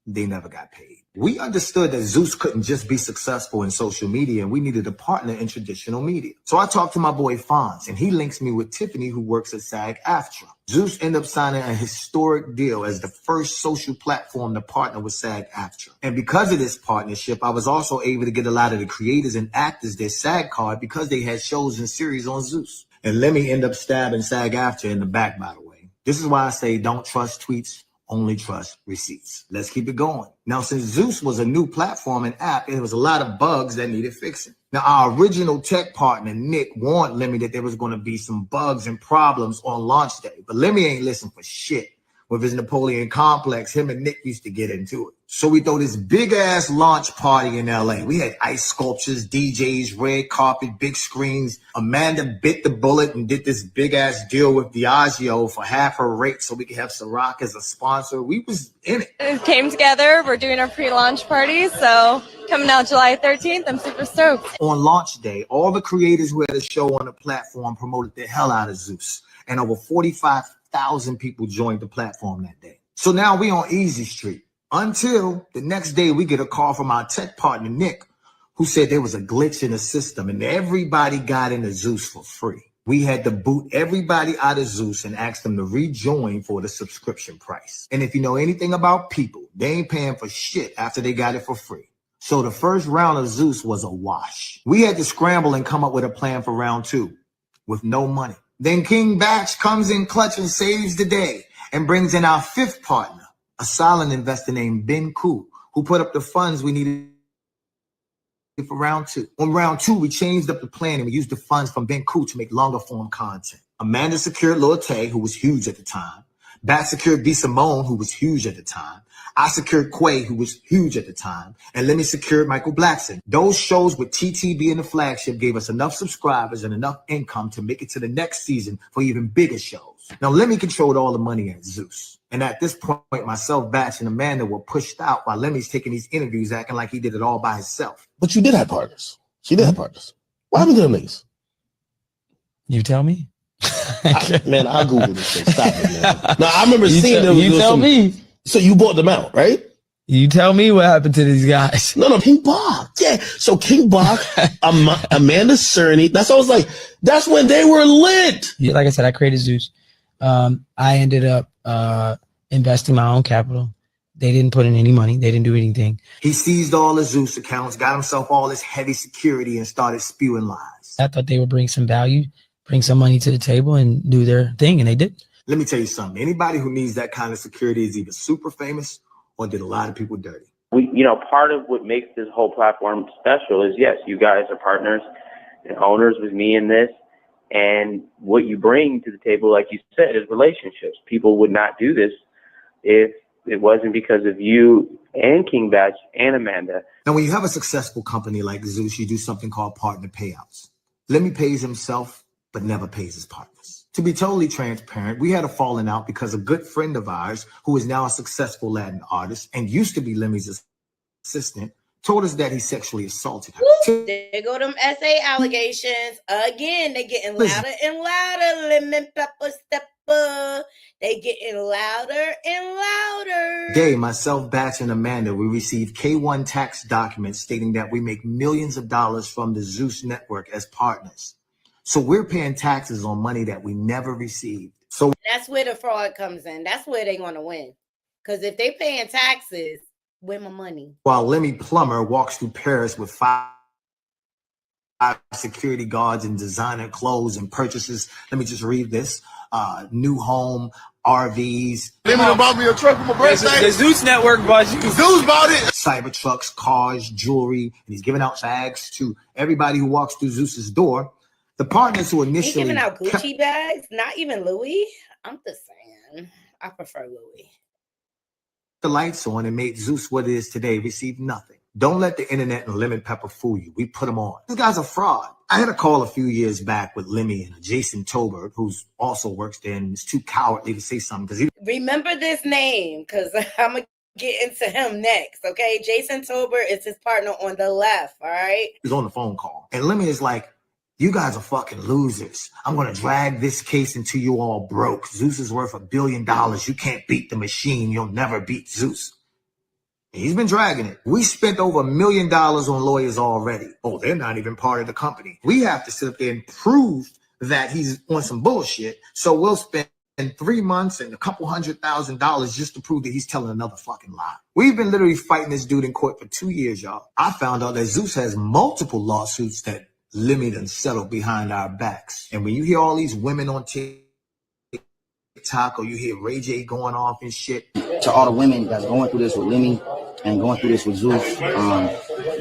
They never got paid. We understood that Zeus couldn't just be successful in social media, and we needed a partner in traditional media. So I talked to my boy Fonz, and he links me with Tiffany, who works at SAG-AFTRA. Zeus ended up signing a historic deal as the first social platform to partner with SAG-AFTRA. And because of this partnership, I was also able to get a lot of the creators and actors their SAG card because they had shows and series on Zeus. And let me end up stabbing SAG-AFTRA in the back, by the way. This is why I say don't trust tweets. Only trust receipts. Let's keep it going. Now, since Zeus was a new platform and app, there was a lot of bugs that needed fixing. Now, our original tech partner, Nick, warned Lemmy that there was going to be some bugs and problems on launch day. But Lemmy ain't listen for shit. With his Napoleon complex, him and Nick used to get into it. So we throw this big-ass launch party in L.A. We had ice sculptures, DJs, red carpet, big screens. Amanda bit the bullet and did this big-ass deal with Diageo for half her rate so we could have Ciroc as a sponsor. We was in it. It came together. We're doing our pre-launch party, so coming out July 13th. I'm super stoked. On launch day, all the creators who had a show on the platform promoted the hell out of Zeus. And over 45,000 people joined the platform that day. So now we on Easy Street. Until the next day, we get a call from our tech partner, Nick, who said there was a glitch in the system and everybody got into Zeus for free. We had to boot everybody out of Zeus and ask them to rejoin for the subscription price. And if you know anything about people, they ain't paying for shit after they got it for free. So the first round of Zeus was a wash. We had to scramble and come up with a plan for round 2 with no money. Then King Batch comes in clutch and saves the day and brings in our 5th partner, a silent investor named Ben Koo, who put up the funds we needed for round 2. On round 2, we changed up the plan and we used the funds from Ben Koo to make longer form content. Amanda secured Lil Tay, who was huge at the time. Bat secured B. Simone, who was huge at the time. I secured Quay, who was huge at the time. And Lemmy secured Michael Blackson. Those shows with TT being the flagship gave us enough subscribers and enough income to make it to the next season for even bigger shows. Now, Lemmy controlled all the money at Zeus. And at this point, myself, Batch, and Amanda were pushed out while Lemmy's taking these interviews acting like he did it all by himself. But you did have partners. She did have partners. What happened to them niggas? You tell me. Man, I'll Google this shit. Stop it, man. No, I remember seeing them. You tell me. So you bought them out, right? You tell me what happened to these guys. No, King Bach. Yeah. So King Bach, Amanda Cerny. That's what I was like. That's when they were lit. Yeah, like I said, I created Zeus. I ended up investing my own capital. They didn't put in any money. They didn't do anything. He seized all the Zeus accounts, got himself all this heavy security, and started spewing lies. I thought they would bring some value, bring some money to the table, and do their thing, and they did. Let me tell you something. Anybody who needs that kind of security is either super famous or did a lot of people dirty? Part of what makes this whole platform special is, yes, you guys are partners and owners with me in this. And what you bring to the table, like you said, is relationships. People would not do this if it wasn't because of you and King Batch and Amanda. Now, when you have a successful company like Zeus, you do something called partner payouts. Lemmy pays himself, but never pays his partners. To be totally transparent, we had a falling out because a good friend of ours, who is now a successful Latin artist and used to be Lemmy's assistant, told us that he sexually assaulted her. There go them SA allegations again. They getting louder and louder. Lemon pepper stepper. They getting louder and louder. Today, myself, Batch, and Amanda, we received K1 tax documents stating that we make millions of dollars from the Zeus network as partners. So we're paying taxes on money that we never received. So that's where the fraud comes in. That's where they're gonna win. Because if they paying taxes, where my money? While Lemmy Plumber walks through Paris with 5 security guards in designer clothes and purchases, let me just read this, new home, RVs. Lemmy done bought me a truck for my birthday. The Zeus network bought you. Zeus bought it. Cybertrucks, cars, jewelry, and he's giving out bags to everybody who walks through Zeus's door. The partners who initially... He's giving out Gucci bags, not even Louis. I'm just saying, I prefer Louis. The lights on and made Zeus what it is today received nothing. Don't let the internet and Lemon Pepper fool you. We put them on. This guy's a fraud. I had a call a few years back with Lemmy and Jason Tolbert, who also works there and is too cowardly to say something because he... Remember this name, because I'm going to get into him next, okay? Jason Tolbert is his partner on the left, all right? He's on the phone call. And Lemmy is like, you guys are fucking losers. I'm going to drag this case until you all broke. Zeus is worth $1 billion. You can't beat the machine. You'll never beat Zeus. And he's been dragging it. We spent over $1 million on lawyers already. Oh, they're not even part of the company. We have to sit up there and prove that he's on some bullshit. So we'll spend 3 months and a couple $100,000 just to prove that he's telling another fucking lie. We've been literally fighting this dude in court for 2 years, y'all. I found out that Zeus has multiple lawsuits that Lemmy done settled behind our backs. And when you hear all these women on TikTok or you hear Ray J going off and shit. To all the women that's going through this with Lemmy and going through this with Zeus,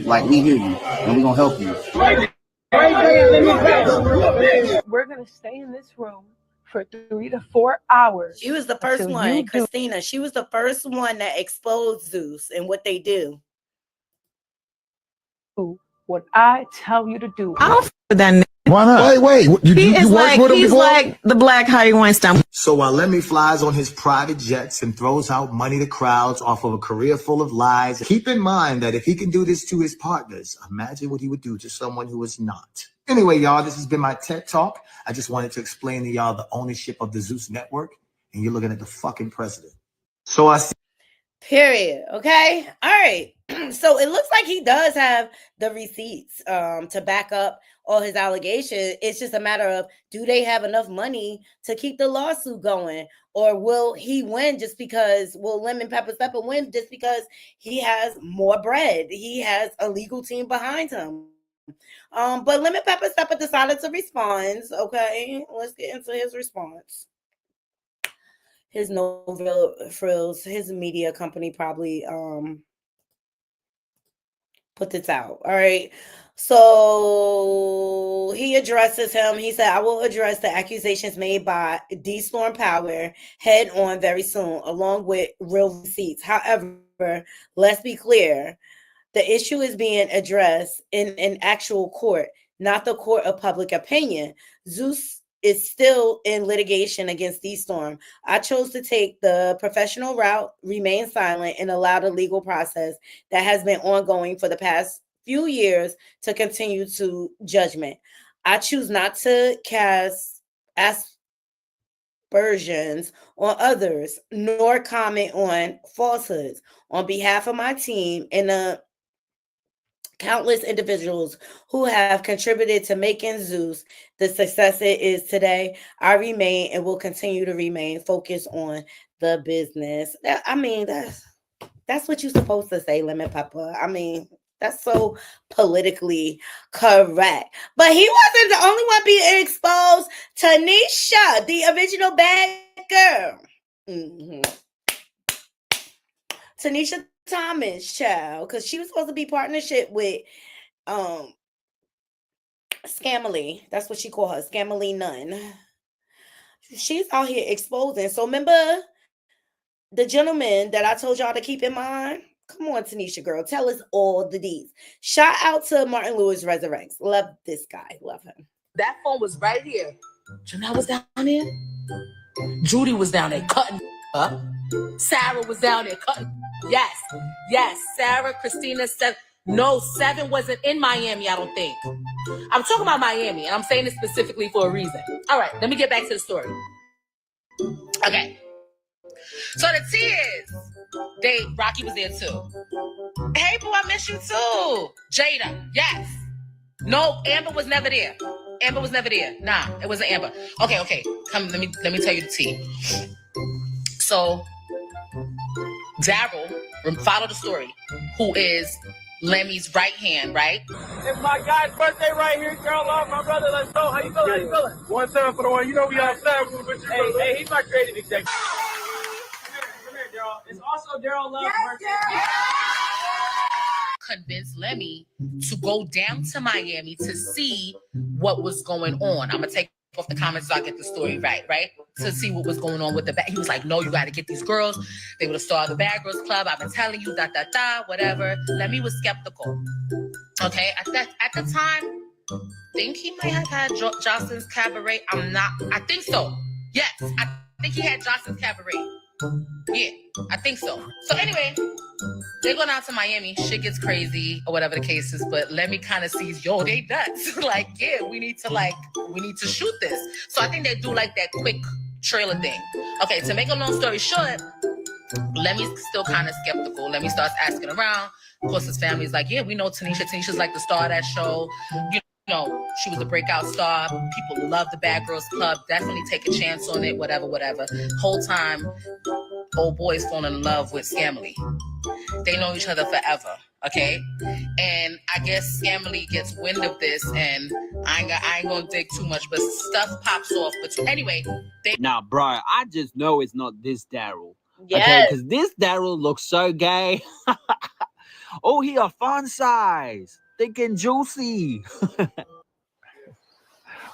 like, we hear you and we're going to help you. We're going to stay in this room for 3 to 4 hours. She was the first one, Christina. She was the first one that exposed Zeus and what they do. What I tell you to do. I don't that. Why not? Wait. You worked with him he's before? like the Black Harvey Weinstein. So while Lemmy flies on his private jets and throws out money to crowds off of a career full of lies, keep in mind that if he can do this to his partners, imagine what he would do to someone who is not. Anyway, y'all, this has been my TED Talk. I just wanted to explain to y'all the ownership of the Zeus network, and you're looking at the fucking president. So I see. Period. Okay. All right. So it looks like he does have the receipts to back up all his allegations. It's just a matter of, do they have enough money to keep the lawsuit going? Or will he win just because, will Lemon Pepper Stepper win just because he has more bread? He has a legal team behind him. But Lemon Pepper Stepper decided to respond. Okay. Let's get into his response. His No Frills, his media company probably put this out. All right. So he addresses him. He said, I will address the accusations made by D Storm Power head on very soon, along with real receipts. However, let's be clear. The issue is being addressed in an actual court, not the court of public opinion. Zeus is still in litigation against D-Storm. I chose to take the professional route, remain silent, and allow the legal process that has been ongoing for the past few years to continue to judgment. I choose not to cast aspersions on others, nor comment on falsehoods. On behalf of my team and the countless individuals who have contributed to making Zeus the success it is today, I remain and will continue to remain focused on the business. That's what you're supposed to say, Lemon Pepper. I mean, that's so politically correct. But he wasn't the only one being exposed. Tanisha, the original bad girl. Tanisha Thomas, child, because she was supposed to be partnership with Scamily. That's what she called her, Scamily Nunn. She's out here exposing. So remember the gentleman that I told y'all to keep in mind? Come on, Tanisha, girl. Tell us all the deeds. Shout out to Martin Lewis Resurrects. Love this guy. Love him. That phone was right here. Janelle was down there. Judy was down there cutting up. Sarah was down there cutting. Yes. Sarah, Christina, Seven. No, Seven wasn't in Miami, I don't think. I'm talking about Miami, and I'm saying it specifically for a reason. All right, let me get back to the story. Okay. So the tea is, Rocky was there too. Hey, boo, I miss you too. Jada, yes. No, Amber was never there. Nah, it wasn't Amber. Okay. Come, let me tell you the tea. So, Daryl, follow the story, who is Lemmy's right hand, right? It's my guy's birthday right here, girl. Love my brother. Let's go. How you feeling? One time for the one. You know we outside with you. Hey, he's my creative executive. Come here, Daryl. It's also Daryl Love's birthday. Convinced Lemmy to go down to Miami to see what was going on. I'm gonna take off the comments so I get the story right? To see what was going on with the he was like, no, you gotta get these girls. They would have started the Bad Girls Club. I've been telling you, whatever. Lemmy was skeptical. Okay, at the time, I think he might have had Jocelyn's Cabaret. I think so. Yes, I think he had Jocelyn's Cabaret. Yeah, I think so. So anyway, they go down to Miami. Shit gets crazy or whatever the case is. But Lemmy kind of sees, they nuts. Like, yeah, we need to shoot this. So I think they do like that quick trailer thing. Okay, to make a long story short, Lemmy's still kind of skeptical. Lemmy starts asking around. Of course, his family's like, yeah, we know Tanisha. Tanisha's like the star of that show. You know, she was a breakout star. People love the Bad Girls Club. Definitely take a chance on it, whatever. Whole time, old boy's falling in love with Scamily. They know each other forever, okay? And I guess Scamily gets wind of this, and I ain't gonna dig too much, but stuff pops off. But anyway, Nah, bro, I just know it's not this Daryl. Yes. Okay, because this Daryl looks so gay. Oh, he a fun size. Thick and juicy.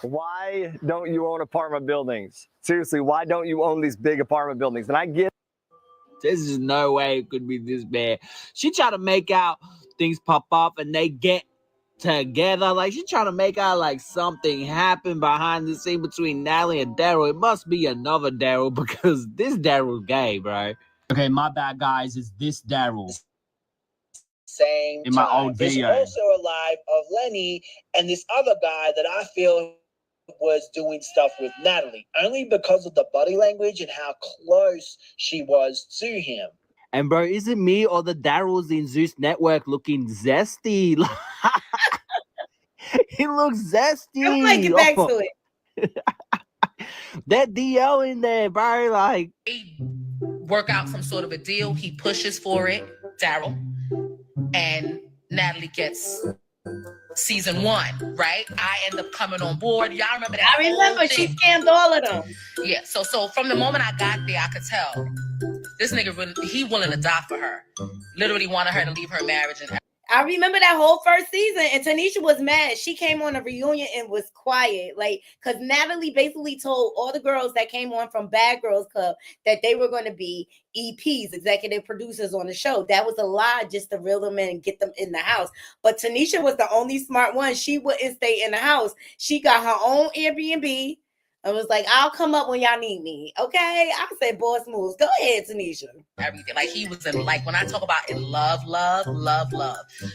Why don't you own apartment buildings? Seriously, why don't you own these big apartment buildings? And I get there's just no way it could be this bad. She tried to make out things pop up and they get together. Like, she trying to make out like something happened behind the scene between Natalie and Daryl. It must be another Daryl because this Daryl's gay, bro. Okay, my bad, guys. Is this Daryl? Same in my time. old video. There's also a live of Lenny and this other guy that I feel was doing stuff with Natalie, only because of the body language and how close she was to him. And bro, is it me or the Daryls in Zeus Network looking zesty? He looks zesty. I'm gonna get back to it. That DL in there, bro, like they work out some sort of a deal. He pushes for it, Daryl, and Natalie gets season 1, right? I end up coming on board. Y'all remember that? I remember she scammed all of them. Yeah, so from the moment I got there, I could tell this nigga really, he willing to die for her. Literally wanted her to leave her marriage. And I remember that whole first season, and Tanisha was mad. She came on a reunion and was quiet, like, because Natalie basically told all the girls that came on from Bad Girls Club that they were going to be EPs, executive producers on the show. That was a lie, just to reel them in and get them in the house. But Tanisha was the only smart one. She wouldn't stay in the house. She got her own Airbnb. I was like, I'll come up when y'all need me. Okay. I said, boss moves. Go ahead, Tanisha. Everything. Like, he was in, like, when I talk about in love.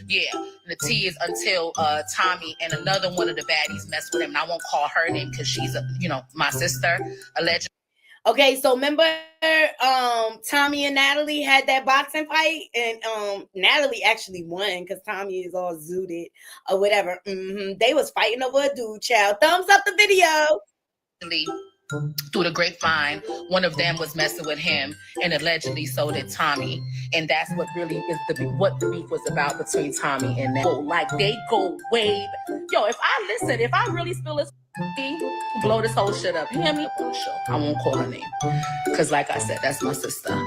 Yeah. And the tea is until Tommy and another one of the baddies mess with him. And I won't call her name because she's, my sister, allegedly. Okay, so remember Tommy and Natalie had that boxing fight, and Natalie actually won because Tommy is all zooted or whatever. They was fighting over a dude, child. Thumbs up the video. Through the grapevine, one of them was messing with him, and allegedly so did Tommy. And that's what really is what the beef was about between Tommy and them. Like, they go way back. Yo, if I really spill this, blow this whole shit up. You hear me? On the show. I won't call her name. Because like I said, that's my sister.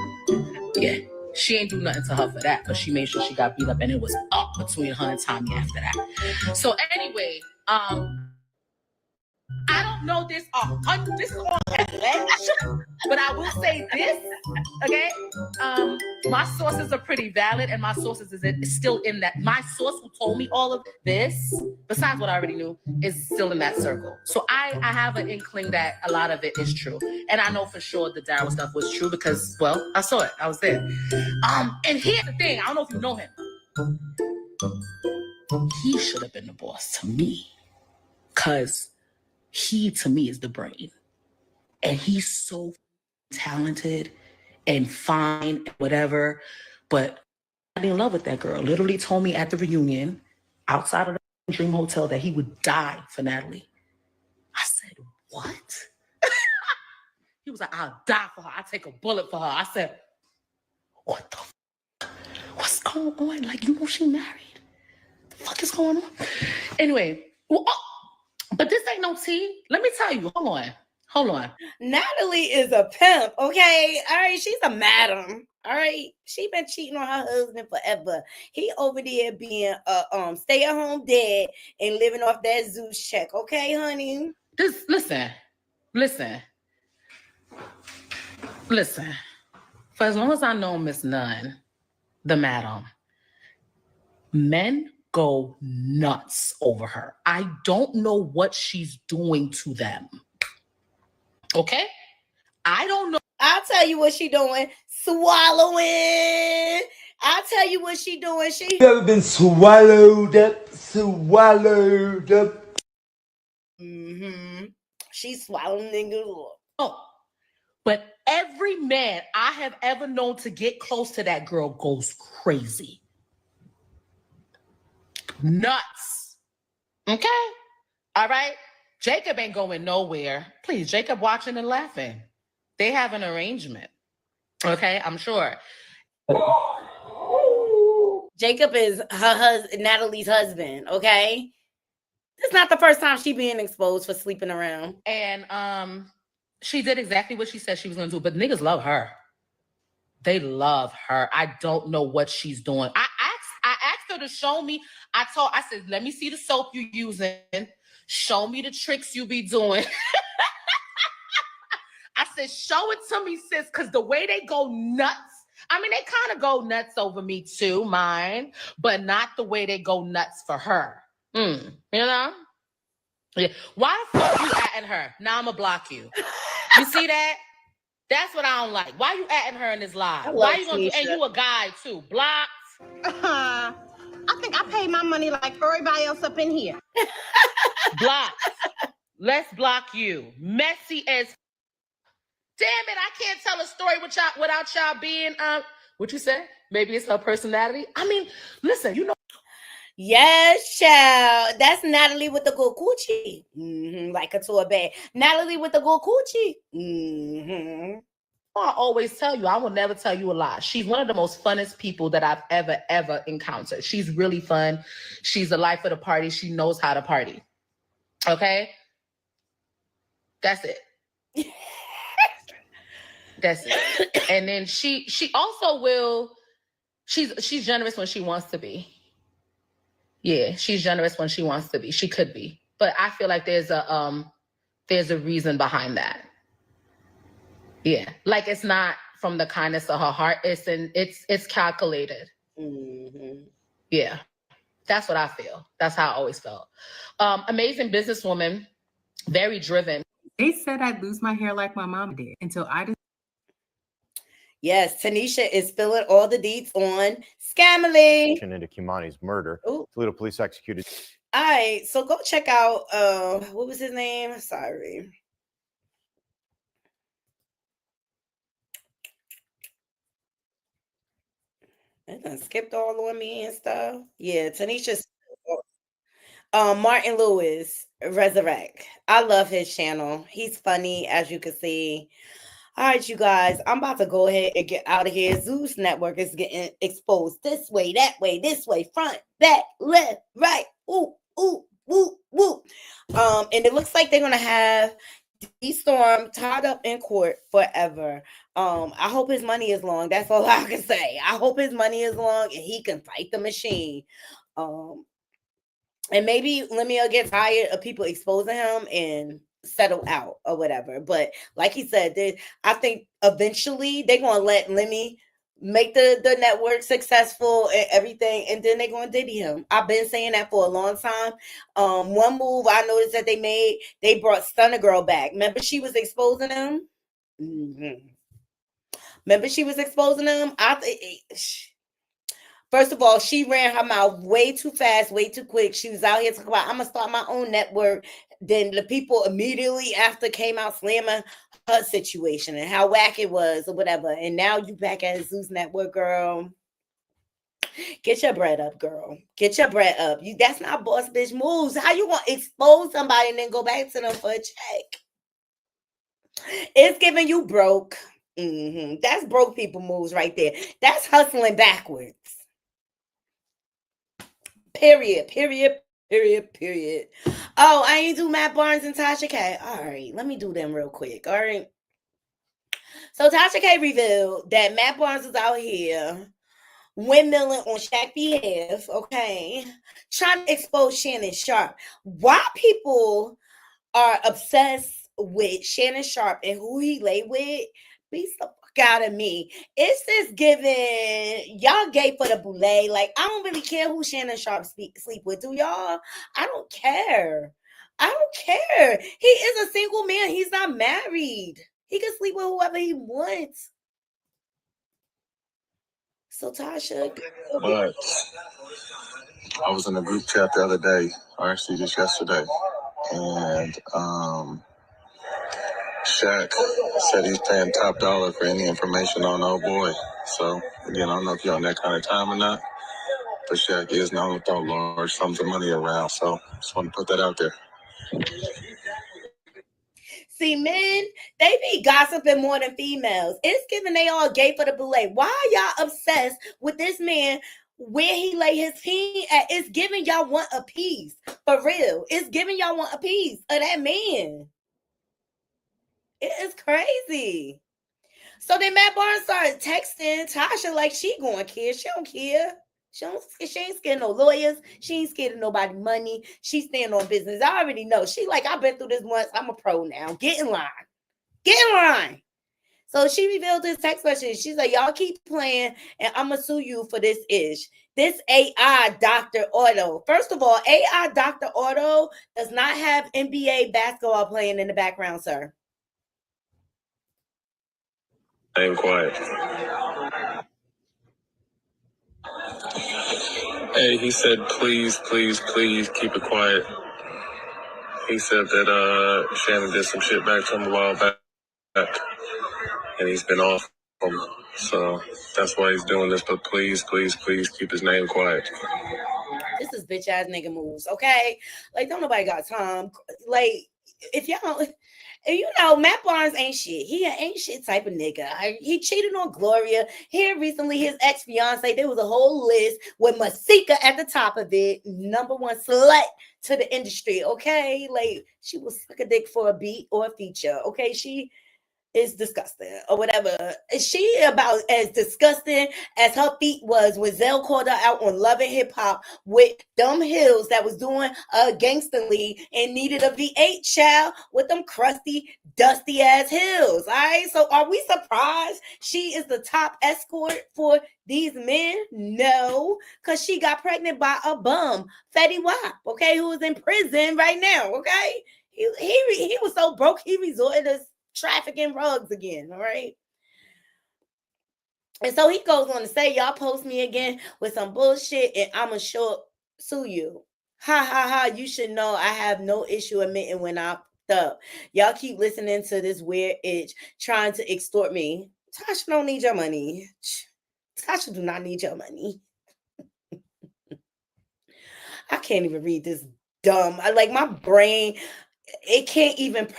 Yeah. She ain't do nothing to her for that, but she made sure she got beat up, and it was up between her and Tommy after that. So anyway, I don't know this this is on edge, but I will say this, okay? My sources are pretty valid, and my sources is still in that. My source who told me all of this, besides what I already knew, is still in that circle. So I have an inkling that a lot of it is true, and I know for sure the Daryl stuff was true because, well, I saw it. I was there. And here's the thing. I don't know if you know him. He should have been the boss to me, because he, to me, is the brain. And he's so talented and fine and whatever. But I'm in love with that girl. Literally told me at the reunion, outside of the Dream Hotel, that he would die for Natalie. I said, what? He was like, I'll die for her. I'll take a bullet for her. I said, what the fuck? What's going on? Like, you know she married. The fuck is going on? Anyway, but this ain't no tea. Let me tell you. Hold on. Natalie is a pimp, okay? All right, she's a madam. All right, she been cheating on her husband forever. He over there being a stay-at-home dad and living off that Zeus check, okay, honey? Just listen. For as long as I know Miss Nunn, the madam, men go nuts over her. I don't know what she's doing to them. Okay? I don't know. I'll tell you what she doing. Swallowing. I'll tell you what she doing. She ever been swallowed up? She's swallowing niggas. Oh, but every man I have ever known to get close to that girl goes crazy. Nuts. Okay? All right? Jacob ain't going nowhere. Please, Jacob watching and laughing. They have an arrangement. Okay, I'm sure. Jacob is Natalie's husband, okay? It's not the first time she being exposed for sleeping around. And she did exactly what she said she was gonna do, but niggas love her. They love her. I don't know what she's doing. I asked her to show me. I said, let me see the soap you using. Show me the tricks you be doing. I said, show it to me, sis, because the way they go nuts. I mean, they kind of go nuts over me too, mine, but not the way they go nuts for her. You know? Yeah. Why the fuck you atting her? Now I'm going to block you. You see that? That's what I don't like. Why you atting her in this live? Why you going to do? And you a guy too. Blocked. I think I paid my money like everybody else up in here. Blocked. Let's block you. Messy as. Damn it, I can't tell a story without y'all being, what you say? Maybe it's her personality. I mean, listen, you know. Yes, child. That's Natalie with the good coochie. Like a tour bag. Natalie with the good coochie. I always tell you, I will never tell you a lie. She's one of the most funnest people that I've ever encountered. She's really fun. She's the life of the party. She knows how to party. Okay? That's it. That's it. And then she also will, she's generous when she wants to be. Yeah, she's generous when she wants to be. She could be. But I feel like there's a reason behind that. Yeah. Like it's not from the kindness of her heart. It's calculated. Yeah. That's what I feel. That's how I always felt. Amazing businesswoman, very driven. They said I'd lose my hair like my mom did until I just. Yes, Tanisha is spilling all the deets on Scamily. Into Kimani's murder. Ooh. Toledo police executed. All right, so go check out, what was his name? Sorry. It done skipped all on me and stuff. Yeah, Tanisha. Martin Lewis, Resurrect. I love his channel. He's funny, as you can see. All right, you guys, I'm about to go ahead and get out of here. Zeus Network is getting exposed this way, that way, this way, front, back, left, right. Ooh, ooh, woo, woo. And it looks like they're going to have D-Storm tied up in court forever. I hope his money is long. That's all I can say. I hope his money is long and he can fight the machine. And maybe Lemuel get tired of people exposing him and settle out or whatever. But like he said, I think eventually they're gonna let Lemmy make the network successful and everything, and then they're gonna diddy him. I've been saying that for a long time. One move I noticed that they made, they brought Stunner Girl back. Remember she was exposing him? Mm-hmm. Remember she was exposing him? First of all, she ran her mouth way too fast, way too quick. She was out here talking about, I'm going to start my own network. Then the people immediately after came out slamming her situation and how whack it was or whatever. And now you back at Zeus Network, girl. Get your bread up, girl. Get your bread up. That's not boss bitch moves. How you going to expose somebody and then go back to them for a check? It's giving you broke. Mm-hmm. That's broke people moves right there. That's hustling backwards. Period. Oh, I ain't do Matt Barnes and Tasha K. All right, let me do them real quick. All right. So Tasha K revealed that Matt Barnes is out here windmilling on Shaq's behalf, okay, trying to expose Shannon Sharp. Why people are obsessed with Shannon Sharp and who he lay with, beats the fuck out of me. It's just giving y'all gay for the boule. Like, I don't really care who Shannon Sharp sleep with. Do y'all? I don't care. He is a single man. He's not married. He can sleep with whoever he wants. So Tasha, but I was in a group chat the other day, or actually just yesterday, and Shaq said he's paying top dollar for any information on old boy. So again, I don't know if you're on that kind of time or not, but Shaq is known to throw large sums of money around. So just want to put that out there. see, men, they be gossiping more than females. It's giving they all gay for the boule. Why are y'all obsessed with this man? Where he lay his peen at? It's giving y'all want a piece. For real. It's giving y'all want a piece of that man. It is crazy. So then Matt Barnes started texting Tasha like she going to care. She don't care. She ain't scared of no lawyers. She ain't scared of nobody money. She stand on business. I already know. She like, I've been through this once. I'm a pro now. Get in line. Get in line. So she revealed this text message. She's like, y'all keep playing and I'm going to sue you for this ish. This AI Dr. Otto. First of all, AI Dr. Otto does not have NBA basketball playing in the background, sir. Staying quiet. Hey, he said, please keep it quiet. He said that Shannon did some shit back to him a while back, and he's been off him. So that's why he's doing this. But please keep his name quiet. This is bitch ass nigga moves, okay? Like, don't nobody got time. Like, if y'all, you know, Matt Barnes ain't shit. He ain't shit type of nigga. He cheated on Gloria. Here recently, his ex-fiance, there was a whole list with Masika at the top of it. #1 slut to the industry, okay? Like, she will suck a dick for a beat or a feature, okay? She is disgusting or whatever. Is she about as disgusting as her feet was when Zell called her out on Love and Hip Hop with dumb heels that was doing a Kingston lead and needed a V8 child with them crusty, dusty ass heels? All right. So are we surprised she is the top escort for these men? No, because she got pregnant by a bum, Fetty Wap, okay, who is in prison right now. Okay. He was so broke he resorted to trafficking rugs again, all right? And so he goes on to say, y'all post me again with some bullshit and I'ma sue you. Ha ha ha, you should know I have no issue admitting when I fucked up. Y'all keep listening to this weird itch trying to extort me. Tasha don't need your money. Tasha do not need your money. I can't even read this dumb. Like my brain, it can't even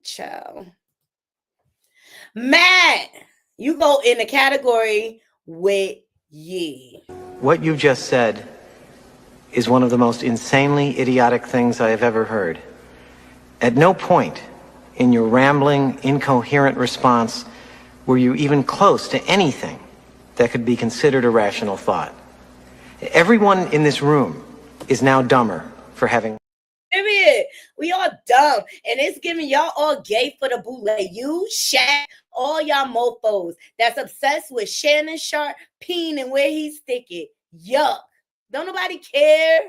child. Matt, you go in the category with ye. What you just said is one of the most insanely idiotic things I have ever heard. At no point in your rambling, incoherent response were you even close to anything that could be considered a rational thought. Everyone in this room is now dumber for having... Period. We all dumb. And it's giving y'all all gay for the bootleg. You, Shaq, all y'all mofos that's obsessed with Shannon Sharp peeing and where he stick it. Yuck. Don't nobody care.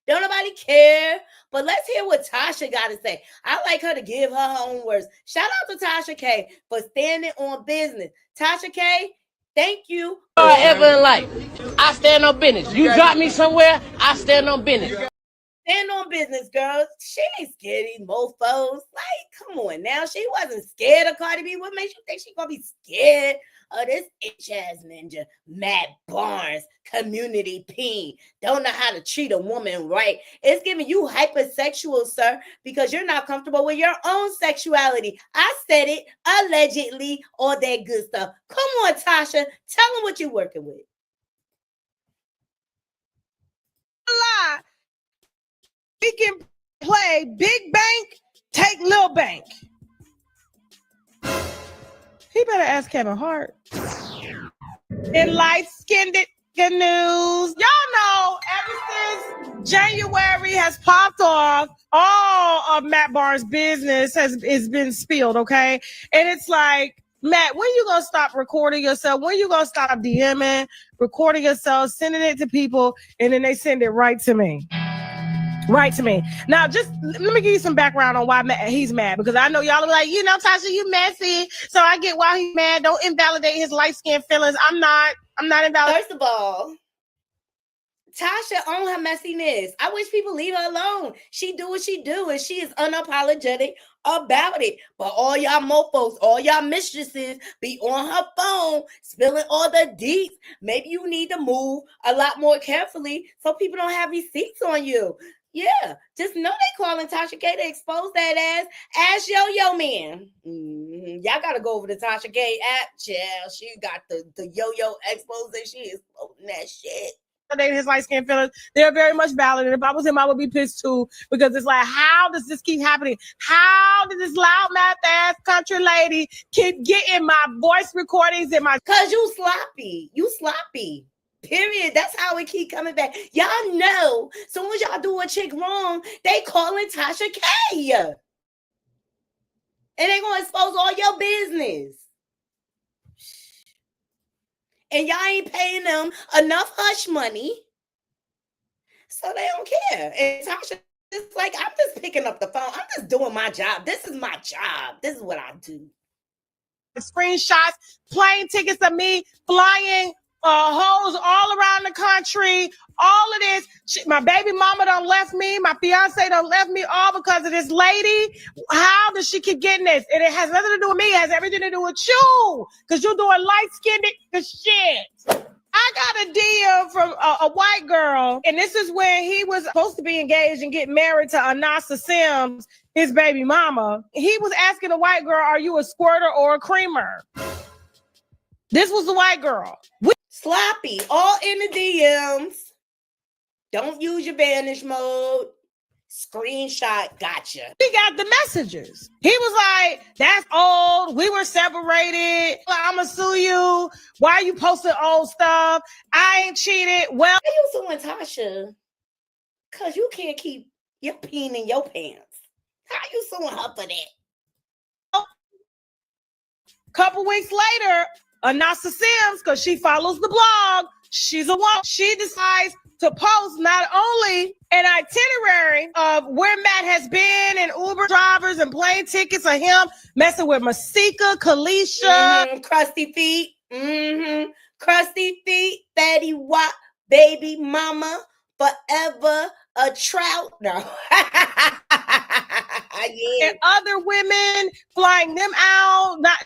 Don't nobody care. But let's hear what Tasha got to say. I like her to give her own words. Shout out to Tasha K for standing on business. Tasha K, thank you. Ever in life, I stand on business. You got me somewhere, I stand on business. Stand on business, girls. She ain't scared of these mofos. Like, come on now. She wasn't scared of Cardi B. What makes you think she gonna be scared of this itch-ass ninja, Matt Barnes, community peen? Don't know how to treat a woman right. It's giving you hypersexual, sir, because you're not comfortable with your own sexuality. I said it, allegedly, all that good stuff. Come on, Tasha. Tell them what you're working with. Lie. We can play big bank, take little bank. He better ask Kevin Hart. In light-skinned news, y'all know ever since January has popped off, all of Matt Barnes' business is been spilled, okay? And it's like, Matt, when you gonna stop recording yourself? When you gonna stop DMing, recording yourself, sending it to people, and then they send it right to me? Right to me. Now, just let me give you some background on why he's mad, because I know y'all are like, Tasha, you messy. So I get why he's mad. Don't invalidate his light-skinned feelings. I'm not invalidating. First of all, Tasha own her messiness. I wish people leave her alone. She do what she do, and she is unapologetic about it. But all y'all mofos, all y'all mistresses be on her phone, spilling all the deets. Maybe you need to move a lot more carefully so people don't have receipts on you. Yeah, just know they calling Tasha K to expose that ass yo-yo man. Y'all got to go over to Tasha K app, child. She got the yo-yo expose. She is exposing that shit. His light skin feelings, they're very much valid. And if I was him, I would be pissed too, because it's like, how does this keep happening? How did this loudmouth ass country lady keep getting my voice recordings in my? Cause you sloppy. You sloppy. Period. That's how it keep coming back. Y'all know, soon as y'all do a chick wrong, they calling Tasha K. And they gonna expose all your business. And y'all ain't paying them enough hush money, so they don't care. And Tasha is like, I'm just picking up the phone. I'm just doing my job. This is my job. This is what I do. Screenshots, plane tickets of me flying hoes all around the country. All of this. My baby mama done left me. My fiance done left me, all because of this lady. How does she keep getting this? And it has nothing to do with me. It has everything to do with you, because you're doing light-skinned shit. I got a DM from a white girl, and this is when he was supposed to be engaged and get married to Anasa Sims, his baby mama. He was asking the white girl, are you a squirter or a creamer? This was the white girl. Sloppy, all in the DMs. Don't use your vanish mode. Screenshot, gotcha. He got the messages. He was like, that's old. We were separated. I'ma sue you. Why are you posting old stuff? I ain't cheated. Well, why you suing Tasha? Because you can't keep your peen in your pants. How you suing her for that? Couple weeks later, Anasa Sims, because she follows the blog, she's a woman. She decides to post not only an itinerary of where Matt has been and Uber drivers and plane tickets of him messing with Masika, Kalisha. Crusty feet. Crusty feet, fatty wop, baby mama, forever a trout. No. Yeah. And other women flying them out, not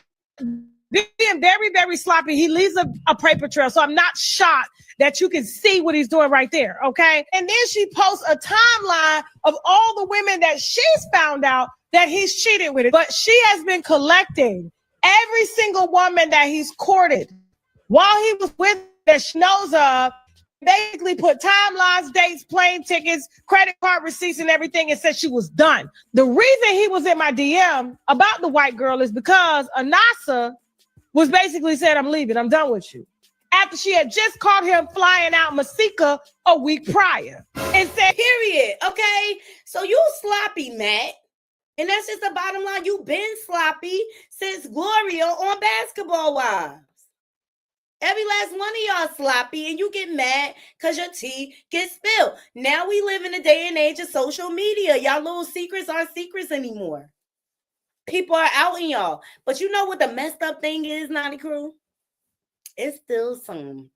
being very, very sloppy. He leaves a paper trail. So I'm not shocked that you can see what he's doing right there. Okay. And then she posts a timeline of all the women that she's found out that he's cheated with. But she has been collecting every single woman that he's courted while he was with that she knows of. basically put timelines, dates, plane tickets, credit card receipts, and everything, and said she was done. The reason he was in my DM about the white girl is because Anasa was basically said, I'm leaving, I'm done with you. After she had just caught him flying out Masika a week prior. And said, period. Okay. So you sloppy, Matt. And that's just the bottom line. You've been sloppy since Gloria on Basketball Wives. Every last one of y'all sloppy, and you get mad because your tea gets spilled. Now we live in a day and age of social media. Y'all little secrets aren't secrets anymore. People are out in y'all. But you know what the messed up thing is, Naughty Crew? It's still some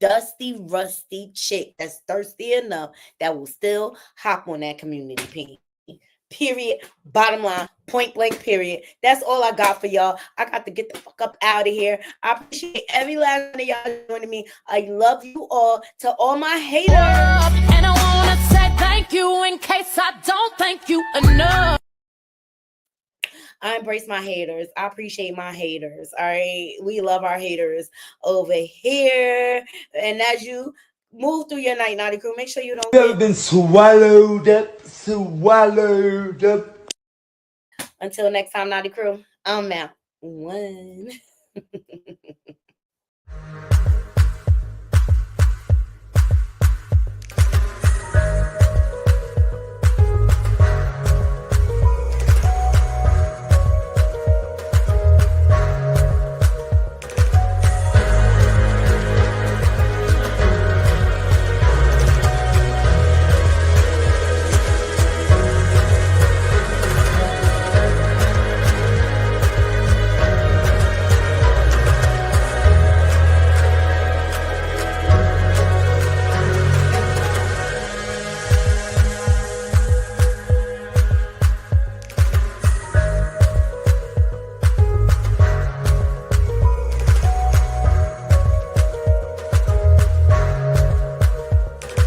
dusty, rusty chick that's thirsty enough that will still hop on that community page. Period. Bottom line, point blank, period. That's all I got for y'all. I got to get the fuck up out of here. I appreciate every last one of y'all joining me. I love you all. To all my haters. And I want to say thank you in case I don't thank you enough. I embrace my haters. I appreciate my haters. All right. We love our haters over here. And as you move through your night, Naughty Crew, make sure you don't You've been swallowed up, swallowed up. Until next time, Naughty Crew, I'm out. One.